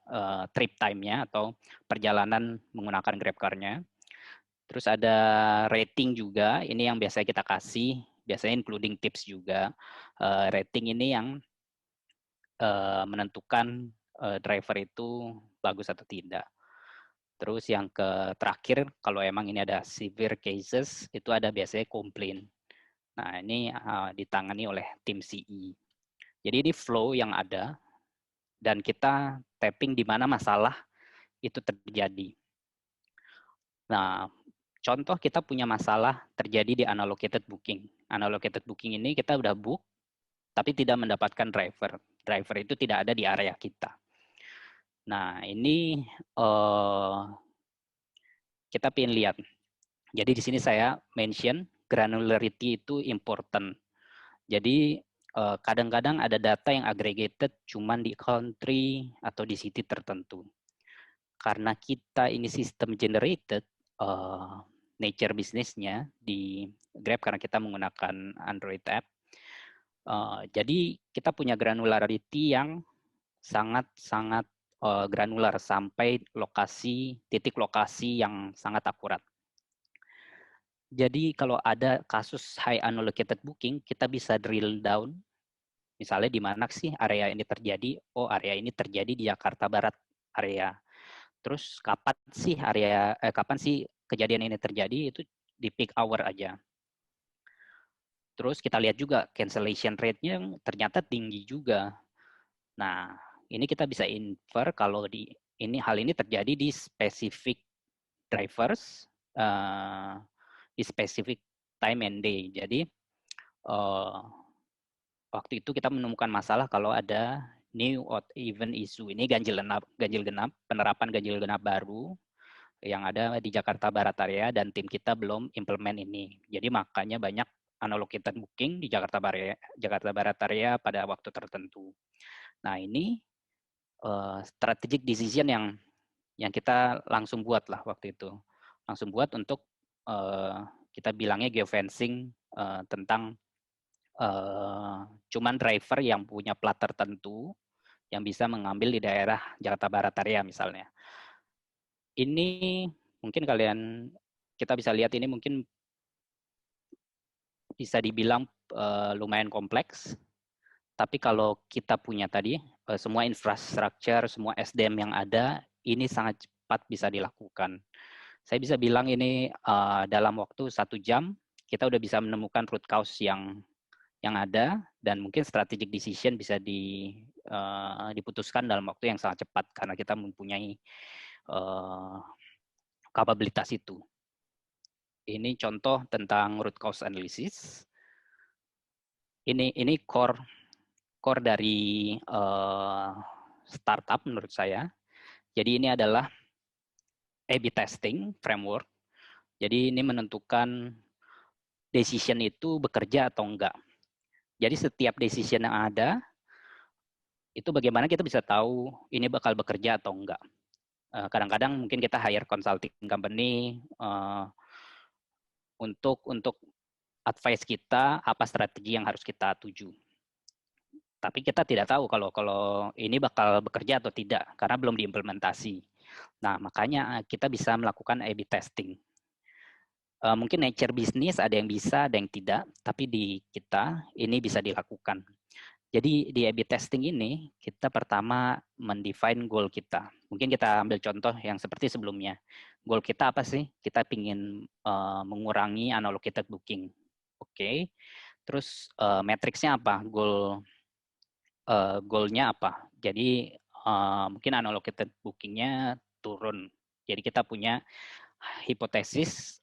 trip time-nya atau perjalanan menggunakan GrabCar-nya. Terus ada rating juga, ini yang biasanya kita kasih, biasanya including tips juga. Rating ini yang menentukan driver itu bagus atau tidak. Terus yang terakhir, kalau emang ini ada severe cases, itu ada biasanya komplain. Nah, ini ditangani oleh tim CE. Jadi ini flow yang ada, dan kita tapping di mana masalah itu terjadi. Nah, contoh kita punya masalah terjadi di unallocated booking. Unallocated booking ini kita udah book, tapi tidak mendapatkan driver. Driver itu tidak ada di area kita. Nah, ini kita pengen lihat Jadi di sini saya mention granularity itu important. Jadi kadang-kadang ada data yang aggregated cuman di country atau di city tertentu. Karena kita ini sistem generated, nature bisnisnya di Grab karena kita menggunakan Android app. Jadi kita punya granularity yang sangat-sangat granular sampai titik lokasi yang sangat akurat. Jadi kalau ada kasus high unallocated booking, kita bisa drill down, misalnya di mana sih area ini terjadi? Oh, area ini terjadi di Jakarta Barat area. Terus kapan sih kejadian ini terjadi? Itu di peak hour aja. Terus kita lihat juga cancellation rate-nya ternyata tinggi juga. Nah, ini kita bisa infer kalau hal ini terjadi di specific drivers, di specific time and day. Jadi waktu itu kita menemukan masalah kalau ada new odd even issue. Ini ganjil genap, penerapan ganjil genap baru yang ada di Jakarta Barat area dan tim kita belum implement ini. Jadi makanya banyak unallocated booking di Jakarta Barat area pada waktu tertentu. Nah, ini strategic decision yang kita langsung buat lah waktu itu. Langsung buat untuk kita bilangnya geofencing tentang cuman driver yang punya plat tertentu yang bisa mengambil di daerah Jakarta Barat area misalnya. Ini mungkin kita bisa lihat ini mungkin bisa dibilang lumayan kompleks. Tapi kalau kita punya tadi semua infrastruktur, semua SDM yang ada, ini sangat cepat bisa dilakukan. Saya bisa bilang ini dalam waktu 1 jam kita udah bisa menemukan root cause yang ada dan mungkin strategic decision bisa diputuskan dalam waktu yang sangat cepat karena kita mempunyai kapabilitas itu. Ini contoh tentang root cause analysis. Ini core dari startup menurut saya. Jadi ini adalah A/B testing framework. Jadi ini menentukan decision itu bekerja atau enggak. Jadi setiap decision yang ada, itu bagaimana kita bisa tahu ini bakal bekerja atau enggak. Kadang-kadang mungkin kita hire consulting company untuk advice kita apa strategi yang harus kita tuju. Tapi kita tidak tahu kalau ini bakal bekerja atau tidak karena belum diimplementasi. Nah, makanya kita bisa melakukan A/B testing. Mungkin nature bisnis ada yang bisa, ada yang tidak, tapi di kita ini bisa dilakukan. Jadi di A/B testing ini kita pertama mendefine goal kita. Mungkin kita ambil contoh yang seperti sebelumnya. Goal kita apa sih? Kita ingin mengurangi unallocated booking. Oke. Terus matriksnya apa? Goal-nya apa? Jadi mungkin unallocated booking-nya turun. Jadi kita punya hipotesis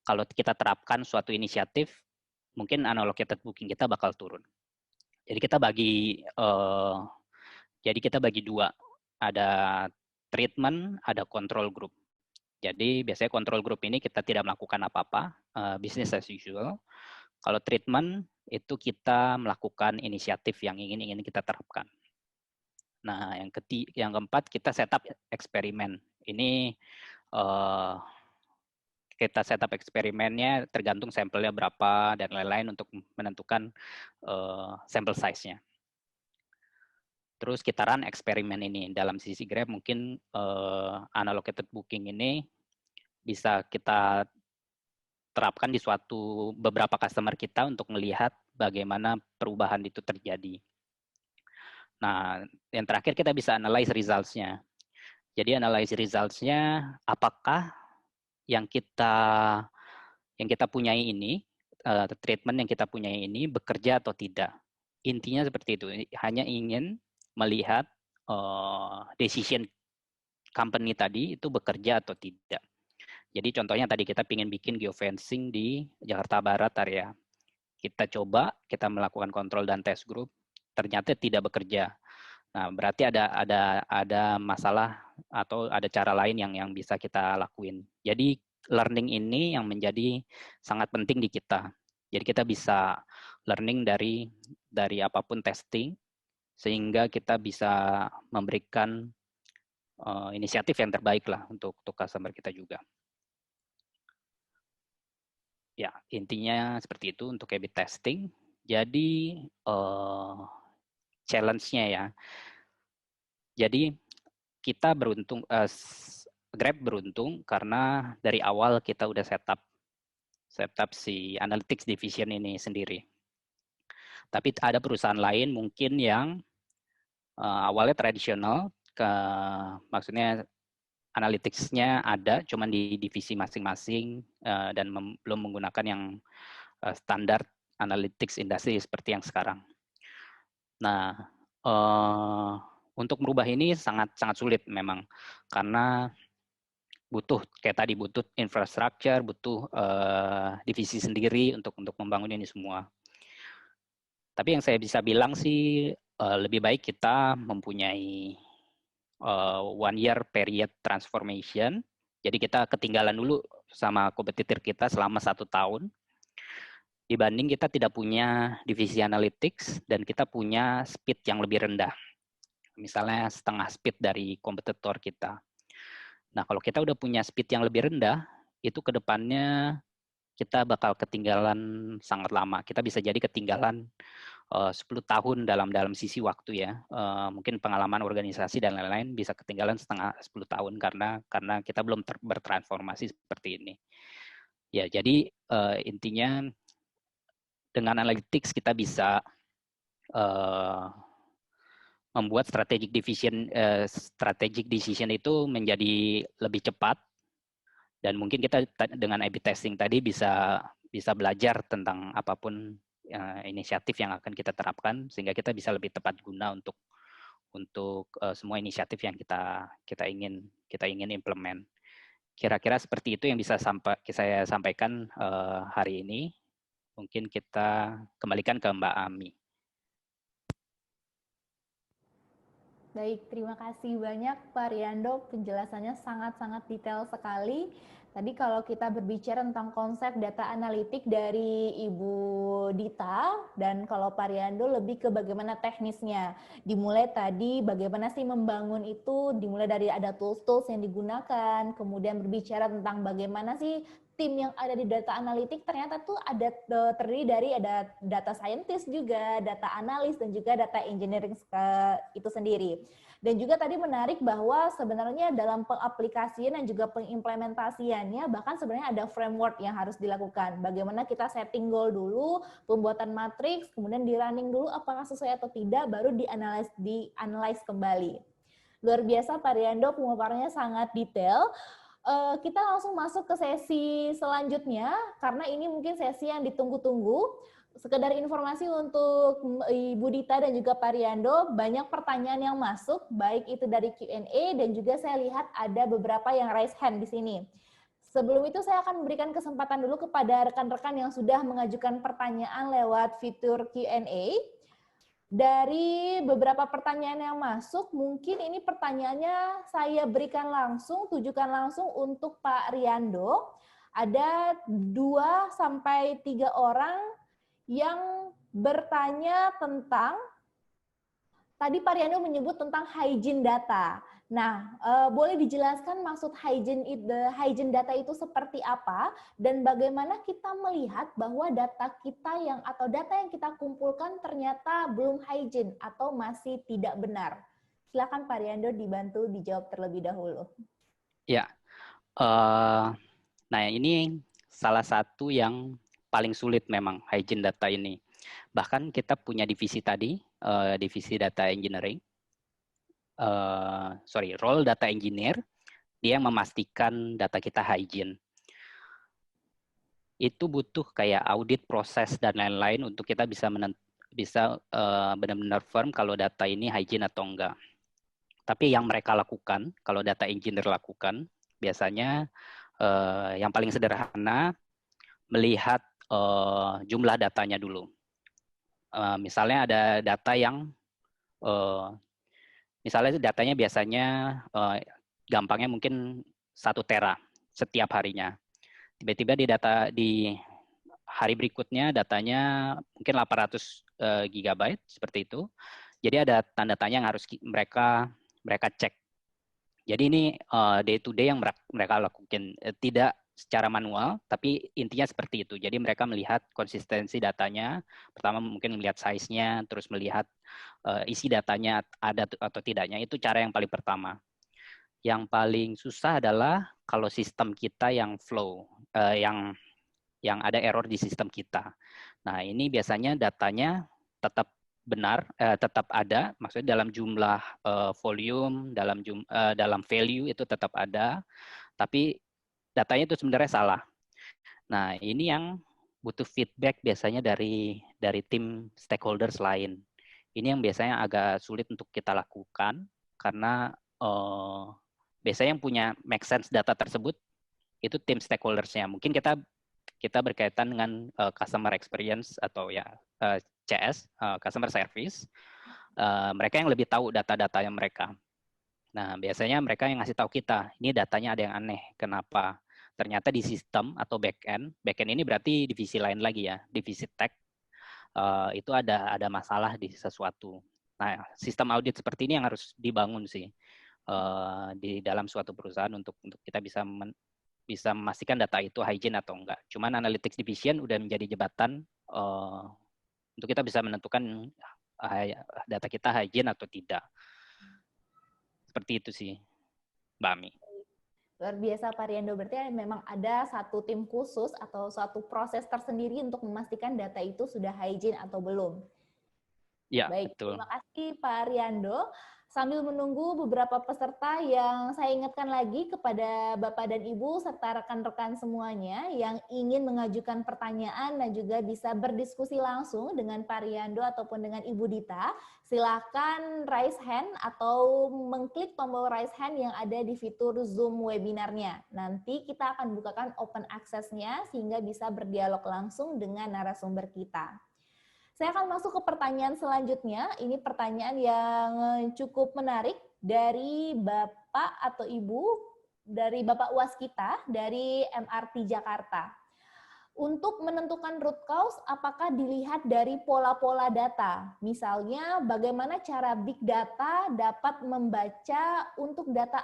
kalau kita terapkan suatu inisiatif, mungkin unallocated booking kita bakal turun. Jadi kita bagi dua, ada treatment, ada control group. Jadi biasanya control group ini kita tidak melakukan apa-apa, business as usual. Kalau treatment itu kita melakukan inisiatif yang ingin kita terapkan. Nah, yang keempat kita setup eksperimen. Ini kita setup eksperimennya tergantung sampelnya berapa dan lain-lain untuk menentukan sampel size-nya. Terus kita run eksperimen ini. Dalam sisi Grab mungkin unallocated booking ini bisa kita terapkan di beberapa customer kita untuk melihat bagaimana perubahan itu terjadi. Nah, yang terakhir kita bisa analyze results-nya. Jadi analyze results-nya apakah yang kita punyai ini, treatment yang kita punyai ini bekerja atau tidak. Intinya seperti itu. Hanya ingin melihat decision company tadi itu bekerja atau tidak. Jadi contohnya tadi kita ingin bikin geofencing di Jakarta Barat area. Kita coba, kita melakukan kontrol dan test group, ternyata tidak bekerja. Nah, berarti ada masalah atau ada cara lain yang bisa kita lakuin. Jadi learning ini yang menjadi sangat penting di kita. Jadi kita bisa learning dari apapun testing, sehingga kita bisa memberikan inisiatif yang terbaik lah untuk customer kita juga. Ya, intinya seperti itu untuk A/B testing. Jadi challenge-nya ya. Jadi kita beruntung, Grab beruntung karena dari awal kita udah setup si analytics division ini sendiri. Tapi ada perusahaan lain mungkin yang awalnya tradisional, maksudnya analytics-nya ada, cuman di divisi masing-masing dan belum menggunakan yang standar analytics industri seperti yang sekarang. Nah, untuk merubah ini sangat sulit memang, karena kayak tadi butuh infrastruktur, butuh divisi sendiri untuk membangun ini semua. Tapi yang saya bisa bilang sih lebih baik kita mempunyai 1 year period transformation. Jadi kita ketinggalan dulu sama kompetitor kita selama 1 tahun. Dibanding kita tidak punya divisi analytics dan kita punya speed yang lebih rendah. Misalnya setengah speed dari kompetitor kita. Nah, kalau kita udah punya speed yang lebih rendah, itu ke depannya kita bakal ketinggalan sangat lama. Kita bisa jadi ketinggalan 10 tahun dalam sisi waktu ya. Mungkin pengalaman organisasi dan lain-lain bisa ketinggalan 10 tahun karena kita belum bertransformasi seperti ini. Ya, jadi intinya dengan analytics kita bisa membuat strategic decision itu menjadi lebih cepat, dan mungkin kita dengan A/B testing tadi bisa belajar tentang apapun inisiatif yang akan kita terapkan, sehingga kita bisa lebih tepat guna untuk semua inisiatif yang kita ingin implement. Kira-kira seperti itu yang bisa saya sampaikan hari ini. Mungkin kita kembalikan ke Mbak Ami. Baik, terima kasih banyak Pak Riando, penjelasannya sangat-sangat detail sekali. Tadi kalau kita berbicara tentang konsep data analitik dari Ibu Dita, dan kalau Pak Riando lebih ke bagaimana teknisnya. Dimulai tadi bagaimana sih membangun itu, dimulai dari ada tools-tools yang digunakan, kemudian berbicara tentang bagaimana sih tim yang ada di data analitik ternyata tuh ada terdiri dari ada data scientist juga, data analis, dan juga data engineering itu sendiri. Dan juga tadi menarik bahwa sebenarnya dalam pengaplikasian dan juga pengimplementasiannya bahkan sebenarnya ada framework yang harus dilakukan. Bagaimana kita setting goal dulu, pembuatan matriks, kemudian di running dulu apakah sesuai atau tidak, baru di-analyze kembali. Luar biasa Pak Riando, pemaparannya sangat detail. Kita langsung masuk ke sesi selanjutnya, karena ini mungkin sesi yang ditunggu-tunggu. Sekedar informasi untuk Ibu Dita dan juga Pak Riando, banyak pertanyaan yang masuk, baik itu dari Q&A dan juga saya lihat ada beberapa yang raise hand di sini. Sebelum itu saya akan memberikan kesempatan dulu kepada rekan-rekan yang sudah mengajukan pertanyaan lewat fitur Q&A. Dari beberapa pertanyaan yang masuk, mungkin ini pertanyaannya saya berikan langsung, tujukan langsung untuk Pak Riando. Ada 2-3 orang yang bertanya tentang, tadi Pak Riando menyebut tentang hygiene data. Nah, boleh dijelaskan maksud hygiene data itu seperti apa, dan bagaimana kita melihat bahwa data kita atau data yang kita kumpulkan ternyata belum hygiene atau masih tidak benar. Silakan Pak Riando dibantu dijawab terlebih dahulu. Ya, nah ini salah satu yang paling sulit memang hygiene data ini. Bahkan kita punya divisi tadi, divisi data engineering, role data engineer, dia yang memastikan data kita hygiene. Itu butuh kayak audit proses dan lain-lain untuk kita bisa benar-benar firm kalau data ini hygiene atau enggak. Tapi yang mereka lakukan, kalau data engineer lakukan, biasanya yang paling sederhana melihat jumlah datanya dulu. Misalnya ada data yang misalnya datanya biasanya gampangnya mungkin 1 tera setiap harinya. tiba-tiba di hari berikutnya datanya mungkin 800 GB seperti itu. Jadi ada tanda tanya yang harus mereka cek. Jadi ini day to day yang mereka lakukan, tidak secara manual, tapi intinya seperti itu. Jadi mereka melihat konsistensi datanya. Pertama mungkin melihat size-nya, terus melihat isi datanya ada atau tidaknya. Itu cara yang paling pertama. Yang paling susah adalah kalau sistem kita yang flow, yang ada error di sistem kita. Nah, ini biasanya datanya tetap benar, tetap ada, maksudnya dalam jumlah volume, dalam value itu tetap ada, tapi datanya itu sebenarnya salah. Nah, ini yang butuh feedback biasanya dari tim stakeholders lain. Ini yang biasanya agak sulit untuk kita lakukan karena biasanya yang punya make sense data tersebut itu tim stakeholders-nya. Mungkin kita berkaitan dengan customer experience atau ya CS, customer service. Mereka yang lebih tahu data-datanya mereka. Nah, biasanya mereka yang ngasih tahu kita, ini datanya ada yang aneh. Kenapa? Ternyata di sistem atau backend ini berarti divisi lain lagi ya, divisi tech, itu ada masalah di sesuatu. Nah, sistem audit seperti ini yang harus dibangun sih di dalam suatu perusahaan untuk kita bisa memastikan data itu hygiene atau enggak. Cuman analytics division udah menjadi jembatan untuk kita bisa menentukan data kita hygiene atau tidak. Seperti itu sih, Mbak Ami. Luar biasa Pak Riando, berarti memang ada satu tim khusus atau suatu proses tersendiri untuk memastikan data itu sudah hygiene atau belum. Ya, baik, betul. Terima kasih Pak Riando. Sambil menunggu beberapa peserta yang saya ingatkan lagi kepada Bapak dan Ibu serta rekan-rekan semuanya yang ingin mengajukan pertanyaan dan juga bisa berdiskusi langsung dengan Pak Riando ataupun dengan Ibu Dita, silakan raise hand atau mengklik tombol raise hand yang ada di fitur Zoom webinarnya. Nanti kita akan bukakan open access-nya sehingga bisa berdialog langsung dengan narasumber kita. Saya akan masuk ke pertanyaan selanjutnya. Ini pertanyaan yang cukup menarik dari Bapak atau Ibu, dari Bapak UAS kita, dari MRT Jakarta. Untuk menentukan root cause, apakah dilihat dari pola-pola data? Misalnya, bagaimana cara Big Data dapat membaca untuk data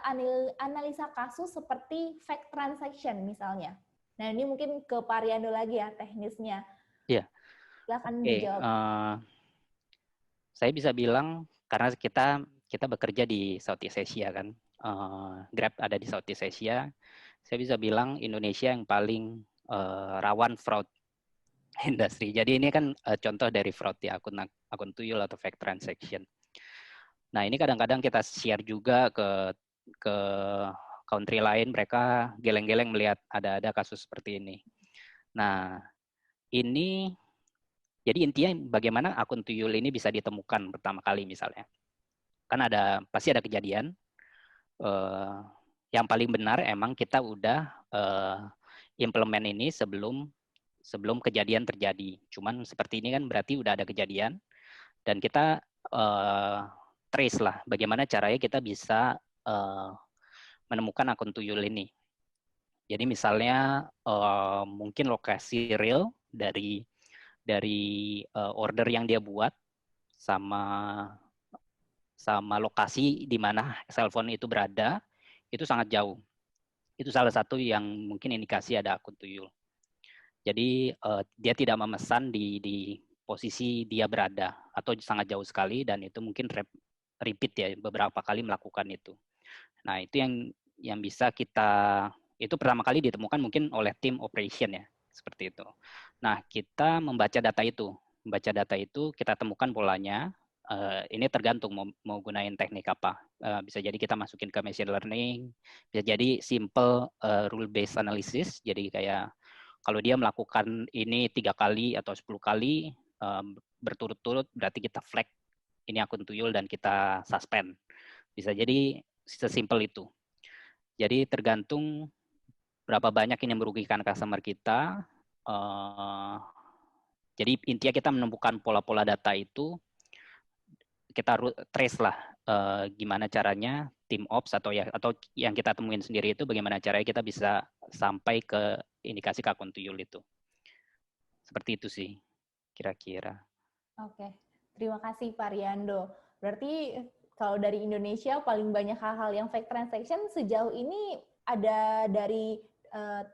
analisa kasus seperti fact transaction misalnya. Nah, ini mungkin ke Pak Riando lagi ya, teknisnya. Iya. Silakan dijawab. Saya bisa bilang karena kita bekerja di Southeast Asia kan, Grab ada di Southeast Asia. Saya bisa bilang Indonesia yang paling rawan fraud industri. Jadi ini kan contoh dari fraud ya, akun tuyul atau fake transaction. Nah ini kadang-kadang kita share juga ke country lain, mereka geleng-geleng melihat ada kasus seperti ini. Nah ini jadi intinya bagaimana akun tuyul ini bisa ditemukan pertama kali misalnya. Kan pasti ada kejadian. Yang paling benar emang kita udah implement ini sebelum kejadian terjadi. Cuman seperti ini kan berarti udah ada kejadian dan kita trace lah bagaimana caranya kita bisa menemukan akun tuyul ini. Jadi misalnya mungkin lokasi real dari order yang dia buat sama lokasi di mana cellphone itu berada itu sangat jauh. Itu salah satu yang mungkin indikasi ada akun tuyul. Jadi dia tidak memesan di posisi dia berada atau sangat jauh sekali dan itu mungkin repeat ya beberapa kali melakukan itu. Nah itu yang bisa itu pertama kali ditemukan mungkin oleh tim operation ya. Seperti itu. Nah, kita membaca data itu, kita temukan polanya. Ini tergantung mau gunain teknik apa. Bisa jadi kita masukin ke machine learning, bisa jadi simple rule-based analysis. Jadi kayak kalau dia melakukan ini 3 kali atau 10 kali berturut-turut, berarti kita flag ini akun tuyul dan kita suspend. Bisa jadi sesimpel itu. Jadi tergantung berapa banyak ini merugikan customer kita. Jadi intinya kita menemukan pola-pola data itu, kita trace lah gimana caranya tim ops atau yang kita temuin sendiri itu bagaimana caranya kita bisa sampai ke indikasi ke akun tuyul itu. Seperti itu sih kira-kira. Oke, terima kasih Pak Riando. Berarti kalau dari Indonesia paling banyak hal-hal yang fake transaction sejauh ini ada dari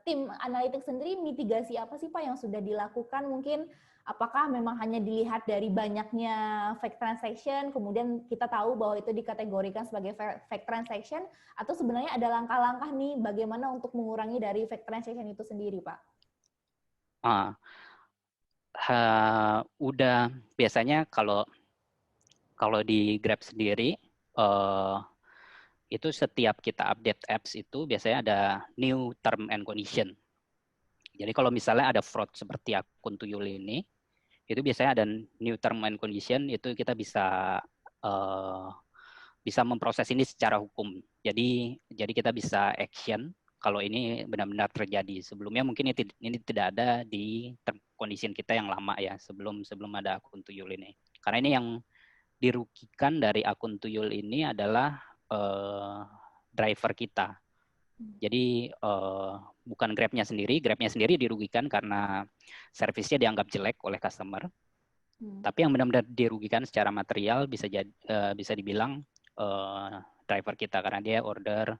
tim analitik sendiri, mitigasi apa sih Pak yang sudah dilakukan? Mungkin apakah memang hanya dilihat dari banyaknya fake transaction, kemudian kita tahu bahwa itu dikategorikan sebagai fake transaction, atau sebenarnya ada langkah-langkah nih bagaimana untuk mengurangi dari fake transaction itu sendiri Pak? Udah biasanya kalau di Grab sendiri, itu setiap kita update apps itu biasanya ada new term and condition. Jadi kalau misalnya ada fraud seperti akun tuyul ini, itu biasanya ada new term and condition, itu kita bisa memproses ini secara hukum. Jadi kita bisa action kalau ini benar-benar terjadi. Sebelumnya mungkin ini tidak ada di term condition kita yang lama ya, sebelum ada akun tuyul ini. Karena ini yang dirugikan dari akun tuyul ini adalah driver kita. Jadi bukan Grab-nya sendiri dirugikan karena servisnya dianggap jelek oleh customer. Tapi yang benar-benar dirugikan secara material bisa dibilang driver kita, karena dia order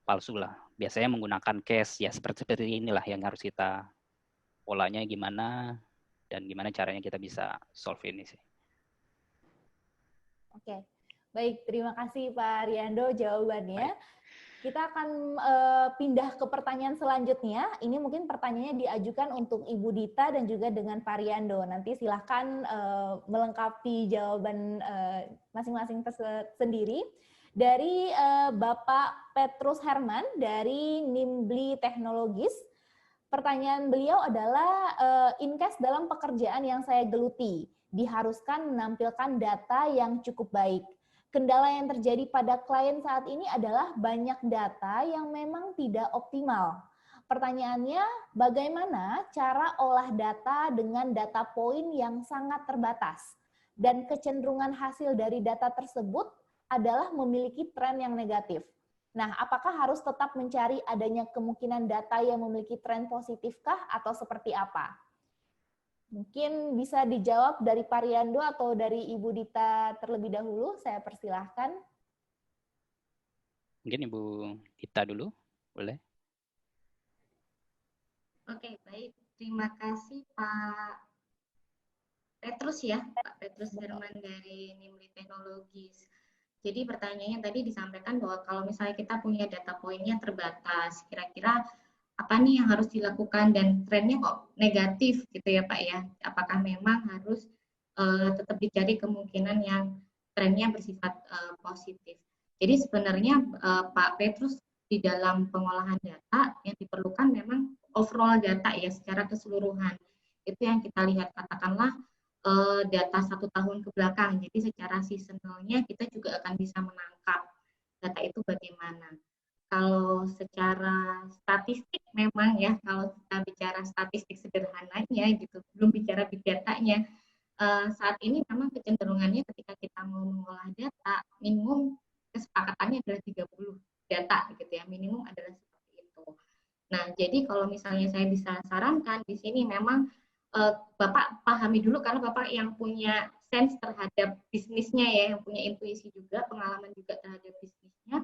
palsu lah. Biasanya menggunakan cash, ya seperti inilah yang harus kita polanya gimana dan gimana caranya kita bisa solve ini sih. Oke, baik, terima kasih Pak Riando jawabannya. Baik. Kita akan pindah ke pertanyaan selanjutnya. Ini mungkin pertanyaannya diajukan untuk Ibu Dita dan juga dengan Pak Riando. Nanti silahkan melengkapi jawaban masing-masing sendiri. Dari Bapak Petrus Herman dari Nimbli Teknologis. Pertanyaan beliau adalah, in case dalam pekerjaan yang saya geluti, diharuskan menampilkan data yang cukup baik. Kendala yang terjadi pada klien saat ini adalah banyak data yang memang tidak optimal. Pertanyaannya, bagaimana cara olah data dengan data poin yang sangat terbatas? Dan kecenderungan hasil dari data tersebut adalah memiliki tren yang negatif. Nah, apakah harus tetap mencari adanya kemungkinan data yang memiliki tren positifkah atau seperti apa? Mungkin bisa dijawab dari Pak Riando atau dari Ibu Dita terlebih dahulu, saya persilahkan. Mungkin Ibu Dita dulu, boleh? Oke, baik. Terima kasih Pak Petrus ya, Pak Petrus Herman dari Nimbli Teknologis. Jadi pertanyaannya tadi disampaikan bahwa kalau misalnya kita punya data poinnya terbatas, kira-kira apa nih yang harus dilakukan dan trennya kok negatif gitu ya Pak ya? Apakah memang harus tetap dicari kemungkinan yang trennya bersifat positif? Jadi sebenarnya Pak Petrus di dalam pengolahan data yang diperlukan memang overall data ya secara keseluruhan. Itu yang kita lihat, katakanlah data 1 tahun ke belakang. Jadi secara seasonalnya kita juga akan bisa menangkap data itu bagaimana. Kalau secara statistik memang ya, kalau kita bicara statistik sederhananya gitu, belum bicara big datanya, saat ini memang kecenderungannya ketika kita mau mengolah data, minimum kesepakatannya adalah 30 data gitu ya, minimum adalah seperti itu. Nah, jadi kalau misalnya saya bisa sarankan di sini memang Bapak pahami dulu karena Bapak yang punya sense terhadap bisnisnya ya, yang punya intuisi juga, pengalaman juga terhadap bisnisnya.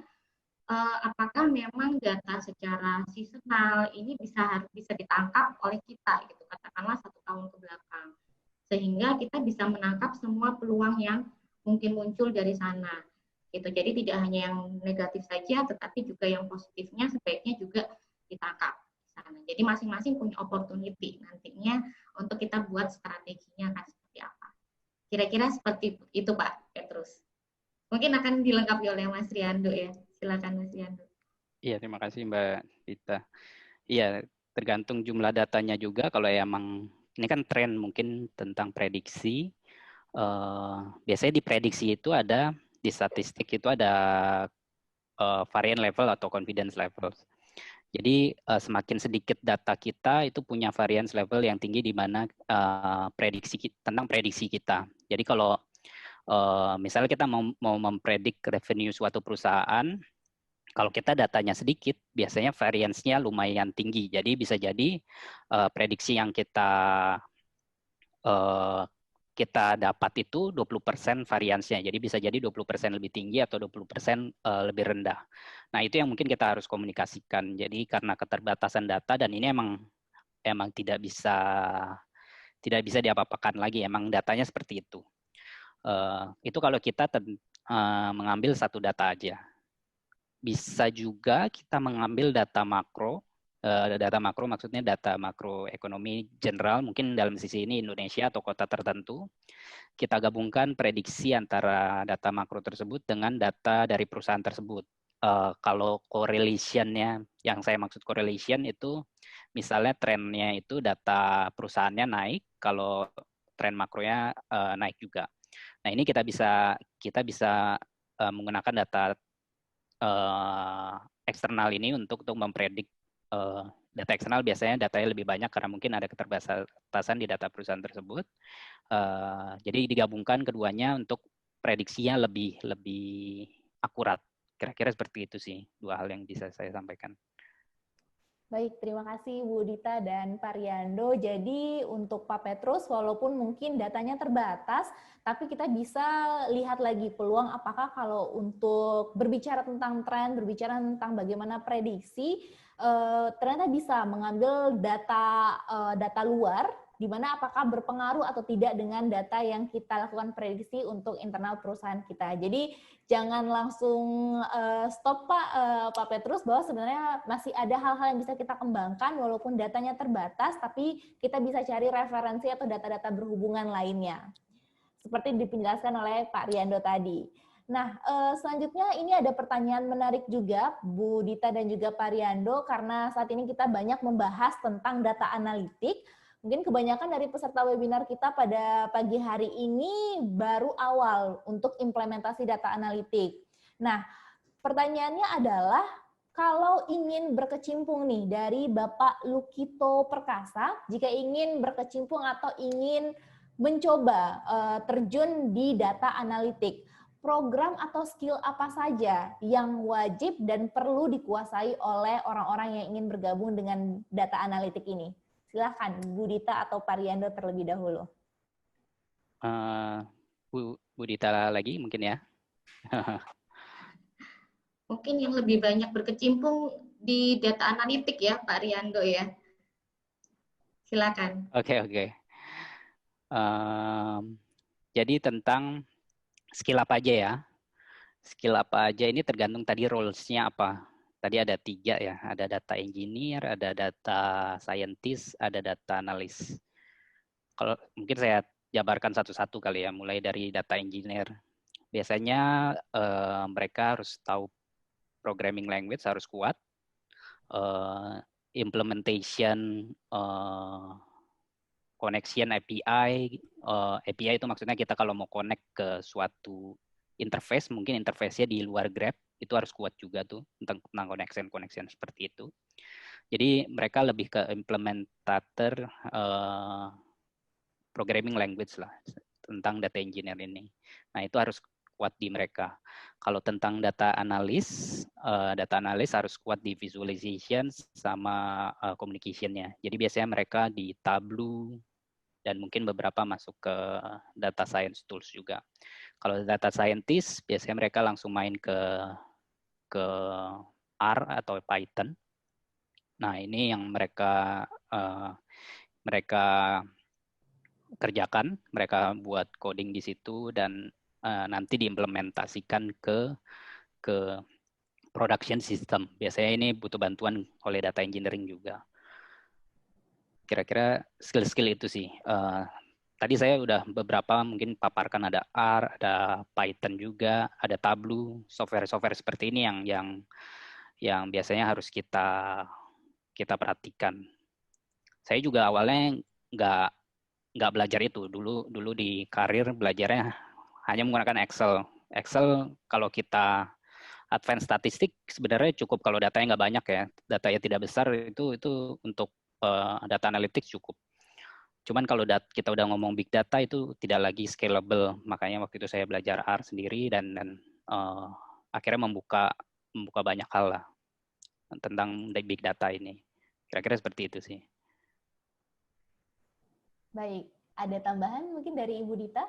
Apakah memang data secara seasonal ini bisa ditangkap oleh kita gitu, katakanlah 1 tahun ke belakang, sehingga kita bisa menangkap semua peluang yang mungkin muncul dari sana gitu. Jadi tidak hanya yang negatif saja, tetapi juga yang positifnya sebaiknya juga ditangkap. Jadi masing-masing punya opportunity nantinya untuk kita buat strateginya akan seperti apa. Kira-kira seperti itu Pak Petrus. Mungkin akan dilengkapi oleh Mas Riando ya. Silakan Mas Riando. Iya, terima kasih Mbak Dita. Iya, tergantung jumlah datanya juga. Kalau emang ini kan tren mungkin tentang prediksi. Biasanya di prediksi itu ada, di statistik itu ada variance level atau confidence level. Jadi semakin sedikit data kita itu punya variance level yang tinggi di mana tentang prediksi kita. Jadi kalau misalnya kita mau mempredik revenue suatu perusahaan, Kalau kita datanya sedikit, biasanya variance-nya lumayan tinggi. Jadi bisa jadi prediksi yang kita dapat itu 20% variansnya. Jadi bisa jadi 20% lebih tinggi atau 20% lebih rendah. Nah, itu yang mungkin kita harus komunikasikan. Jadi karena keterbatasan data dan ini emang tidak bisa diapa-apakan lagi. Emang datanya seperti itu. Itu kalau kita mengambil satu data aja. Bisa juga kita mengambil data makro. Data makro maksudnya data makro ekonomi general, mungkin dalam sisi ini Indonesia atau kota tertentu. Kita gabungkan prediksi antara data makro tersebut dengan data dari perusahaan tersebut. Kalau correlation-nya, yang saya maksud correlation itu misalnya trennya itu data perusahaannya naik, kalau tren makronya naik juga. Nah, ini kita bisa menggunakan data eksternal ini untuk mempredik. Data eksternal biasanya datanya lebih banyak karena mungkin ada keterbatasan di data perusahaan tersebut. Jadi digabungkan keduanya untuk prediksinya lebih akurat. Kira-kira seperti itu sih, dua hal yang bisa saya sampaikan. Baik, terima kasih Bu Dita dan Pak Riando. Jadi untuk Pak Petrus, walaupun mungkin datanya terbatas, tapi kita bisa lihat lagi peluang apakah kalau untuk berbicara tentang tren, berbicara tentang bagaimana prediksi, ternyata bisa mengambil data luar, di mana apakah berpengaruh atau tidak dengan data yang kita lakukan prediksi untuk internal perusahaan kita. Jadi jangan langsung stop Pak Petrus, bahwa sebenarnya masih ada hal-hal yang bisa kita kembangkan walaupun datanya terbatas, tapi kita bisa cari referensi atau data-data berhubungan lainnya. Seperti dipenjelaskan oleh Pak Riando tadi. Nah, selanjutnya ini ada pertanyaan menarik juga, Bu Dita dan juga Pak Riando, karena saat ini kita banyak membahas tentang data analitik. Mungkin kebanyakan dari peserta webinar kita pada pagi hari ini baru awal untuk implementasi data analitik. Nah, pertanyaannya adalah, kalau ingin berkecimpung nih dari Bapak Lukito Perkasa, jika ingin berkecimpung atau ingin mencoba terjun di data analitik, program atau skill apa saja yang wajib dan perlu dikuasai oleh orang-orang yang ingin bergabung dengan data analitik ini? Silahkan Bu Dita atau Pak Riando terlebih dahulu. Bu Dita lagi mungkin ya. Mungkin yang lebih banyak berkecimpung di data analitik ya Pak Riando ya. Silakan. Oke. Jadi tentang skill apa aja ya. Skill apa aja ini tergantung tadi roles-nya apa. Tadi ada 3 ya, ada data engineer, ada data scientist, ada data analyst. Kalau mungkin saya jabarkan satu-satu kali ya, mulai dari data engineer. Biasanya mereka harus tahu programming language, harus kuat. Implementation, connection API. API itu maksudnya kita kalau mau connect ke suatu interface, mungkin interface-nya di luar Grab, itu harus kuat juga tuh tentang connection seperti itu. Jadi mereka lebih ke implementator programming language lah tentang data engineer ini. Nah, itu harus kuat di mereka. Kalau tentang data analis harus kuat di visualization sama communication-nya. Jadi biasanya mereka di Tableau dan mungkin beberapa masuk ke data science tools juga. Kalau data scientist biasanya mereka langsung main ke R atau Python. Nah, ini yang mereka kerjakan, mereka buat coding di situ dan nanti diimplementasikan ke production system. Biasanya ini butuh bantuan oleh data engineering juga. Kira-kira skill-skill itu sih. Tadi saya udah beberapa mungkin paparkan, ada R, ada Python juga, ada Tableau, software-software seperti ini yang biasanya harus kita perhatikan. Saya juga awalnya nggak belajar itu. Dulu di karir belajarnya hanya menggunakan Excel. Excel kalau kita advance statistik sebenarnya cukup kalau datanya nggak banyak ya. Datanya tidak besar itu untuk data analytics cukup. Cuman kalau kita udah ngomong big data itu tidak lagi scalable. Makanya waktu itu saya belajar R sendiri dan akhirnya membuka membuka banyak hal lah tentang big data ini. Kira-kira seperti itu sih. Baik, ada tambahan mungkin dari Ibu Dita?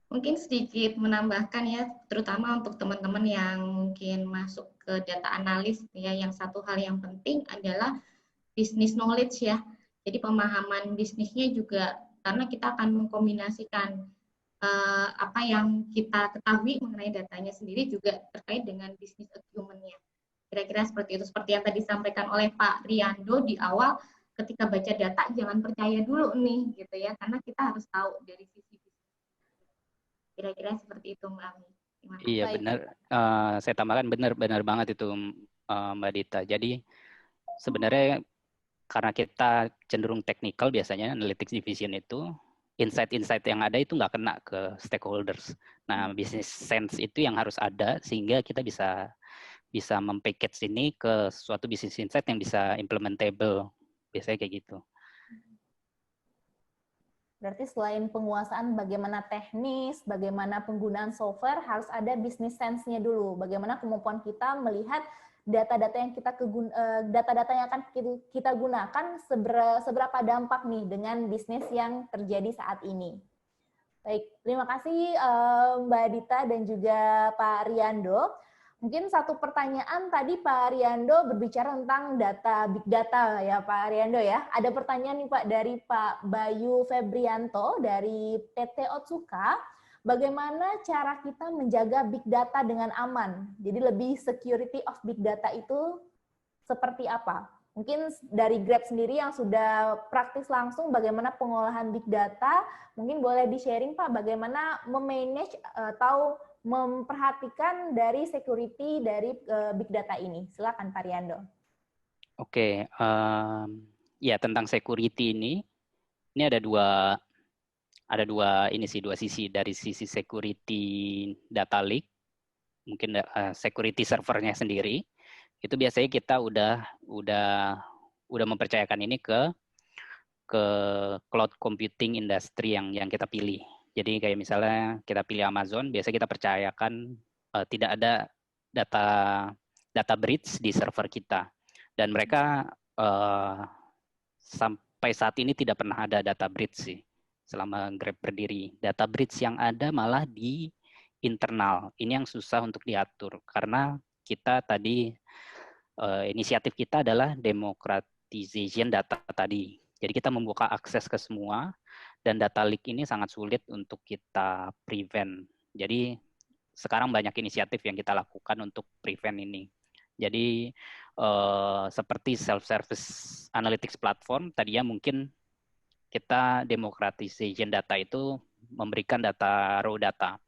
Mungkin sedikit menambahkan ya, terutama untuk teman-teman yang mungkin masuk ke data analis ya, yang satu hal yang penting adalah business knowledge ya. Jadi pemahaman bisnisnya juga, karena kita akan mengkombinasikan apa yang kita ketahui mengenai datanya sendiri juga terkait dengan business acumen-nya. Kira-kira seperti itu, seperti yang tadi disampaikan oleh Pak Riando di awal, ketika baca data jangan percaya dulu nih gitu ya, karena kita harus tahu dari sisi bisnis. Kira-kira seperti itu Mbak Ami. Iya benar, saya tambahkan benar banget itu Mbak Dita. Jadi sebenarnya karena kita cenderung teknikal biasanya analytics division itu, insight-insight yang ada itu nggak kena ke stakeholders. Nah, business sense itu yang harus ada sehingga kita bisa mempackage ini ke suatu business insight yang bisa implementable. Biasanya kayak gitu. Berarti selain penguasaan bagaimana teknis, bagaimana penggunaan software, harus ada business sense-nya dulu. Bagaimana kemampuan kita melihat data-data yang data-data yang akan kita gunakan seberapa dampak nih dengan bisnis yang terjadi saat ini. Baik, terima kasih Mbak Dita dan juga Pak Riando. Mungkin satu pertanyaan tadi Pak Riando berbicara tentang big data ya Pak Riando ya. Ada pertanyaan nih Pak dari Pak Bayu Febrianto dari PT Otsuka. Bagaimana cara kita menjaga big data dengan aman? Jadi lebih security of big data itu seperti apa? Mungkin dari Grab sendiri yang sudah praktis langsung bagaimana pengolahan big data, mungkin boleh di-sharing Pak bagaimana memanage atau memperhatikan dari security dari big data ini. Silakan Pak Riando. Oke, ya tentang security ini ada dua sisi. Dari sisi security data leak, mungkin security servernya sendiri, itu biasanya kita udah mempercayakan ini ke cloud computing industry yang kita pilih. Jadi kayak misalnya kita pilih Amazon, biasa kita percayakan tidak ada data breach di server kita. Dan mereka sampai saat ini tidak pernah ada data breach sih selama Grab berdiri. Data breach yang ada malah di internal. Ini yang susah untuk diatur karena kita tadi inisiatif kita adalah democratization data tadi. Jadi kita membuka akses ke semua dan data leak ini sangat sulit untuk kita prevent. Jadi sekarang banyak inisiatif yang kita lakukan untuk prevent ini. Jadi seperti self-service analytics platform, tadinya mungkin kita democratization data itu memberikan data raw data.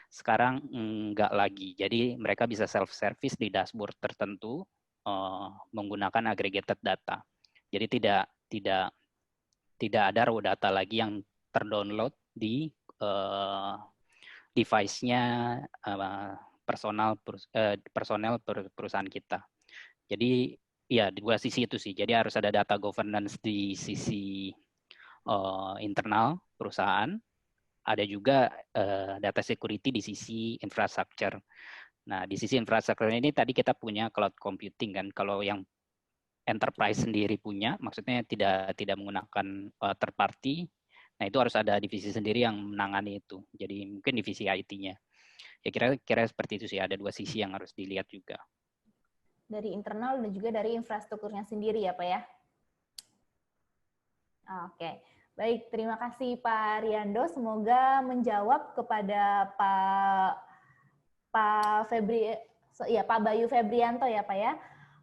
Sekarang enggak lagi. Jadi mereka bisa self-service di dashboard tertentu menggunakan aggregated data. Jadi tidak ada raw data lagi yang terdownload di device-nya personal perusahaan kita. Jadi ya dua sisi itu sih. Jadi harus ada data governance di sisi internal perusahaan. Ada juga data security di sisi infrastructure. Nah, di sisi infrastruktur ini tadi kita punya cloud computing kan. Kalau yang enterprise sendiri punya, maksudnya tidak menggunakan third party. Nah, itu harus ada divisi sendiri yang menangani itu. Jadi mungkin divisi IT-nya. Ya kira-kira seperti itu sih, ada dua sisi yang harus dilihat juga. Dari internal dan juga dari infrastrukturnya sendiri ya Pak ya? Oke. Baik, terima kasih Pak Riando. Semoga menjawab kepada Pak Bayu Febrianto ya Pak ya.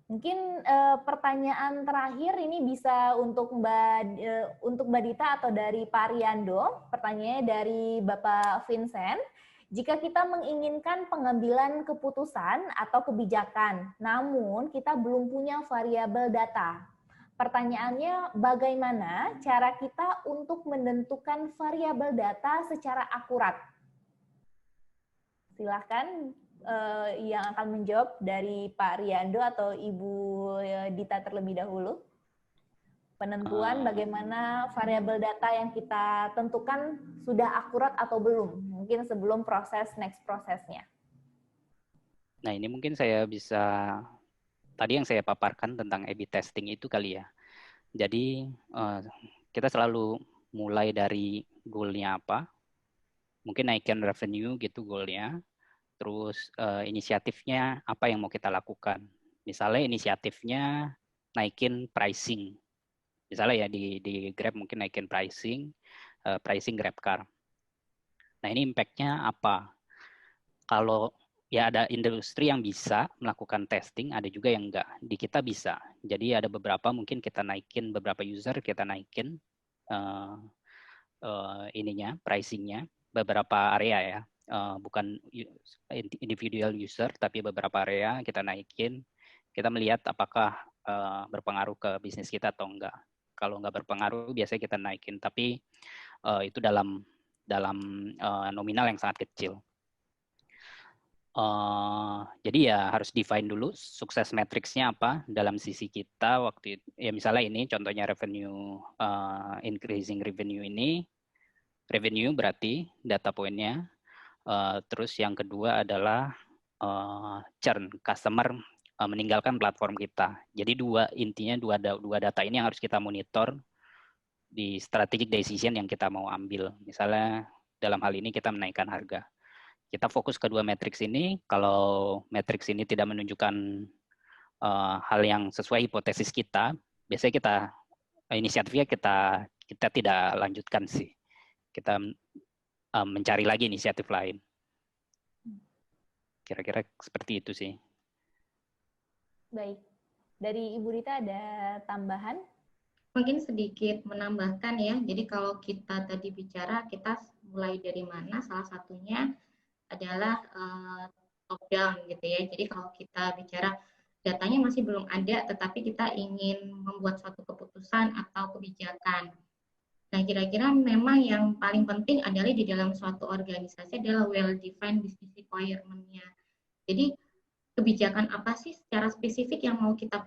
Mungkin pertanyaan terakhir ini bisa untuk Mbak Dita atau dari Pak Riando. Pertanyaannya dari Bapak Vincent. Jika kita menginginkan pengambilan keputusan atau kebijakan, namun kita belum punya variabel data. Pertanyaannya, bagaimana cara kita untuk menentukan variabel data secara akurat? Silakan yang akan menjawab dari Pak Riando atau Ibu Dita terlebih dahulu. Penentuan bagaimana variabel data yang kita tentukan sudah akurat atau belum, mungkin sebelum next prosesnya. Nah, ini mungkin saya bisa, tadi yang saya paparkan tentang A/B testing itu kali ya. Jadi, kita selalu mulai dari goal-nya apa, mungkin naikin revenue gitu goal-nya, terus inisiatifnya apa yang mau kita lakukan. Misalnya inisiatifnya naikin pricing, misalnya ya di Grab mungkin naikin pricing, pricing GrabCar. Nah, ini impact-nya apa? Kalau ya ada industri yang bisa melakukan testing, ada juga yang enggak. Di kita bisa. Jadi ada beberapa mungkin kita naikin, beberapa user kita naikin ininya, pricing-nya, beberapa area ya. Bukan individual user, tapi beberapa area kita naikin. Kita melihat apakah berpengaruh ke bisnis kita atau enggak. Kalau enggak berpengaruh, biasanya kita naikin. Tapi itu dalam nominal yang sangat kecil. Jadi ya harus define dulu sukses matriksnya apa dalam sisi kita waktu itu. Ya misalnya ini contohnya revenue, increasing revenue ini. Revenue berarti data poinnya. Terus yang kedua adalah churn, customer meninggalkan platform kita. Jadi intinya dua data ini yang harus kita monitor di strategic decision yang kita mau ambil. Misalnya dalam hal ini kita menaikkan harga. Kita fokus kedua matriks ini. Kalau matriks ini tidak menunjukkan hal yang sesuai hipotesis kita, biasanya inisiatifnya kita tidak lanjutkan sih. Kita mencari lagi inisiatif lain. Kira-kira seperti itu sih. Baik. Dari Ibu Rita ada tambahan? Mungkin sedikit menambahkan ya. Jadi kalau kita tadi bicara, kita mulai dari mana? Salah satunya adalah top down gitu ya. Jadi kalau kita bicara datanya masih belum ada, tetapi kita ingin membuat suatu keputusan atau kebijakan. Nah, kira-kira memang yang paling penting adalah di dalam suatu organisasi adalah well-defined business requirement-nya. Jadi kebijakan apa sih secara spesifik yang mau kita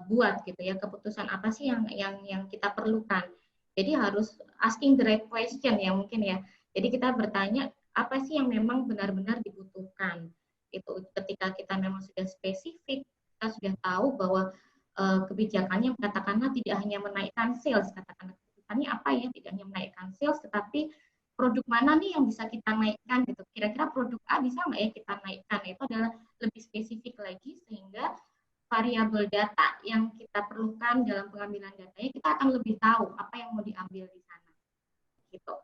buat gitu ya, keputusan apa sih yang kita perlukan. Jadi harus asking the right question ya mungkin ya. Jadi kita bertanya apa sih yang memang benar-benar dibutuhkan. Itu ketika kita memang sudah spesifik, kita sudah tahu bahwa kebijakannya katakanlah tidak hanya menaikkan sales, katakanlah kebijakannya apa ya, tidak hanya menaikkan sales, tetapi produk mana nih yang bisa kita naikkan gitu. Kira-kira produk A bisa nggak ya kita naikkan? Itu adalah lebih spesifik lagi sehingga variabel data yang kita perlukan dalam pengambilan datanya kita akan lebih tahu apa yang mau diambil di sana. Gitu.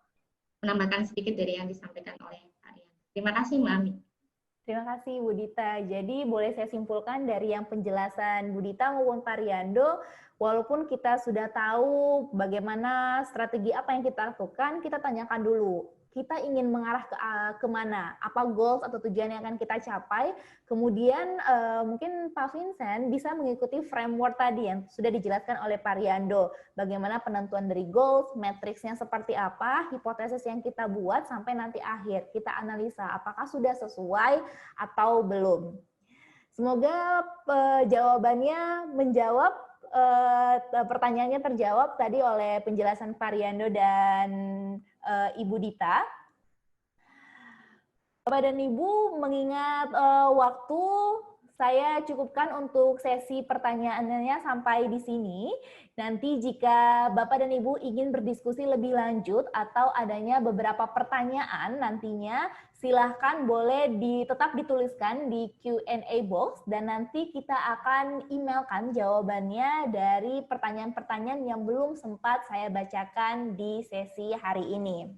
Menambahkan sedikit dari yang disampaikan oleh Aryan. Terima kasih Mbak Ami. Terima kasih Bu Dita. Jadi boleh saya simpulkan dari yang penjelasan Bu Dita maupun Pak Riyando, walaupun kita sudah tahu bagaimana strategi apa yang kita lakukan, kita tanyakan dulu, kita ingin mengarah ke mana, apa goals atau tujuan yang akan kita capai. Kemudian mungkin Pak Vincent bisa mengikuti framework tadi yang sudah dijelaskan oleh Pak Riyando, bagaimana penentuan dari goals, matriksnya seperti apa, hipotesis yang kita buat sampai nanti akhir kita analisa apakah sudah sesuai atau belum. Semoga jawabannya menjawab, pertanyaannya terjawab tadi oleh penjelasan Pak Riyando dan Ibu Dita. Bapak dan Ibu, mengingat waktu, saya cukupkan untuk sesi pertanyaannya sampai di sini. Nanti jika Bapak dan Ibu ingin berdiskusi lebih lanjut atau adanya beberapa pertanyaan nantinya, silahkan boleh tetap dituliskan di Q&A box dan nanti kita akan emailkan jawabannya dari pertanyaan-pertanyaan yang belum sempat saya bacakan di sesi hari ini.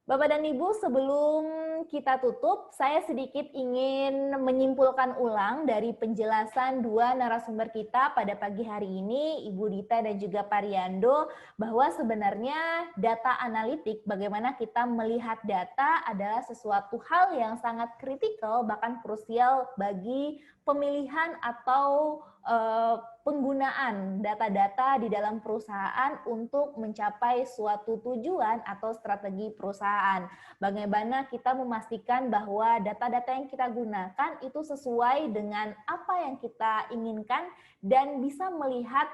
Bapak dan Ibu, sebelum kita tutup, saya sedikit ingin menyimpulkan ulang dari penjelasan dua narasumber kita pada pagi hari ini, Ibu Dita dan juga Pak Riyando, bahwa sebenarnya data analitik, bagaimana kita melihat data adalah sesuatu hal yang sangat kritikal, bahkan krusial bagi pemilihan atau penggunaan data-data di dalam perusahaan untuk mencapai suatu tujuan atau strategi perusahaan. Bagaimana kita memastikan bahwa data-data yang kita gunakan itu sesuai dengan apa yang kita inginkan dan bisa melihat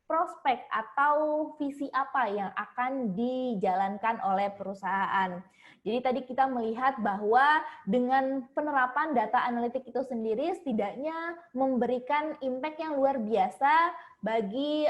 prospek atau visi apa yang akan dijalankan oleh perusahaan. Jadi tadi kita melihat bahwa dengan penerapan data analitik itu sendiri setidaknya memberikan impact yang luar biasa bagi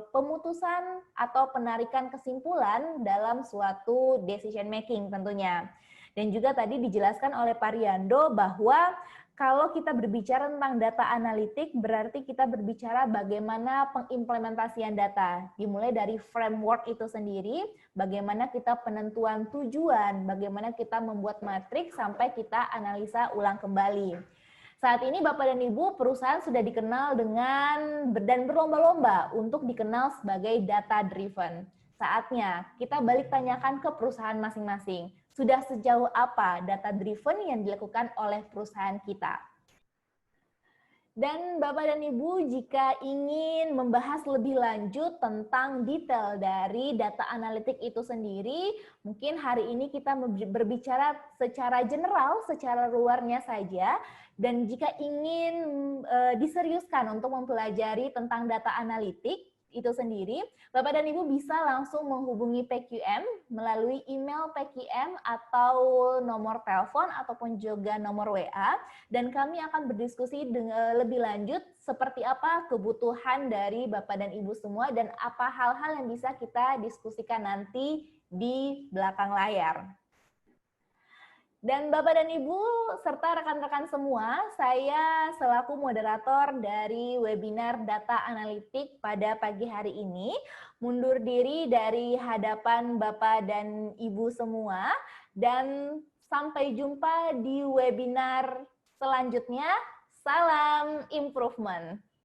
pemutusan atau penarikan kesimpulan dalam suatu decision making tentunya. Dan juga tadi dijelaskan oleh Pak Riando bahwa kalau kita berbicara tentang data analitik, berarti kita berbicara bagaimana pengimplementasian data. Dimulai dari framework itu sendiri, bagaimana kita penentuan tujuan, bagaimana kita membuat matriks sampai kita analisa ulang kembali. Saat ini Bapak dan Ibu, perusahaan sudah dikenal dengan dan berlomba-lomba untuk dikenal sebagai data driven. Saatnya kita balik tanyakan ke perusahaan masing-masing. Sudah sejauh apa data driven yang dilakukan oleh perusahaan kita? Dan Bapak dan Ibu, jika ingin membahas lebih lanjut tentang detail dari data analitik itu sendiri, mungkin hari ini kita berbicara secara general, secara luarnya saja. Dan jika ingin diseriuskan untuk mempelajari tentang data analitik itu sendiri, Bapak dan Ibu bisa langsung menghubungi PQM melalui email PQM atau nomor telepon ataupun juga nomor WA, dan kami akan berdiskusi lebih lanjut seperti apa kebutuhan dari Bapak dan Ibu semua dan apa hal-hal yang bisa kita diskusikan nanti di belakang layar. Dan Bapak dan Ibu serta rekan-rekan semua, saya selaku moderator dari webinar data analitik pada pagi hari ini mundur diri dari hadapan Bapak dan Ibu semua, dan sampai jumpa di webinar selanjutnya. Salam improvement.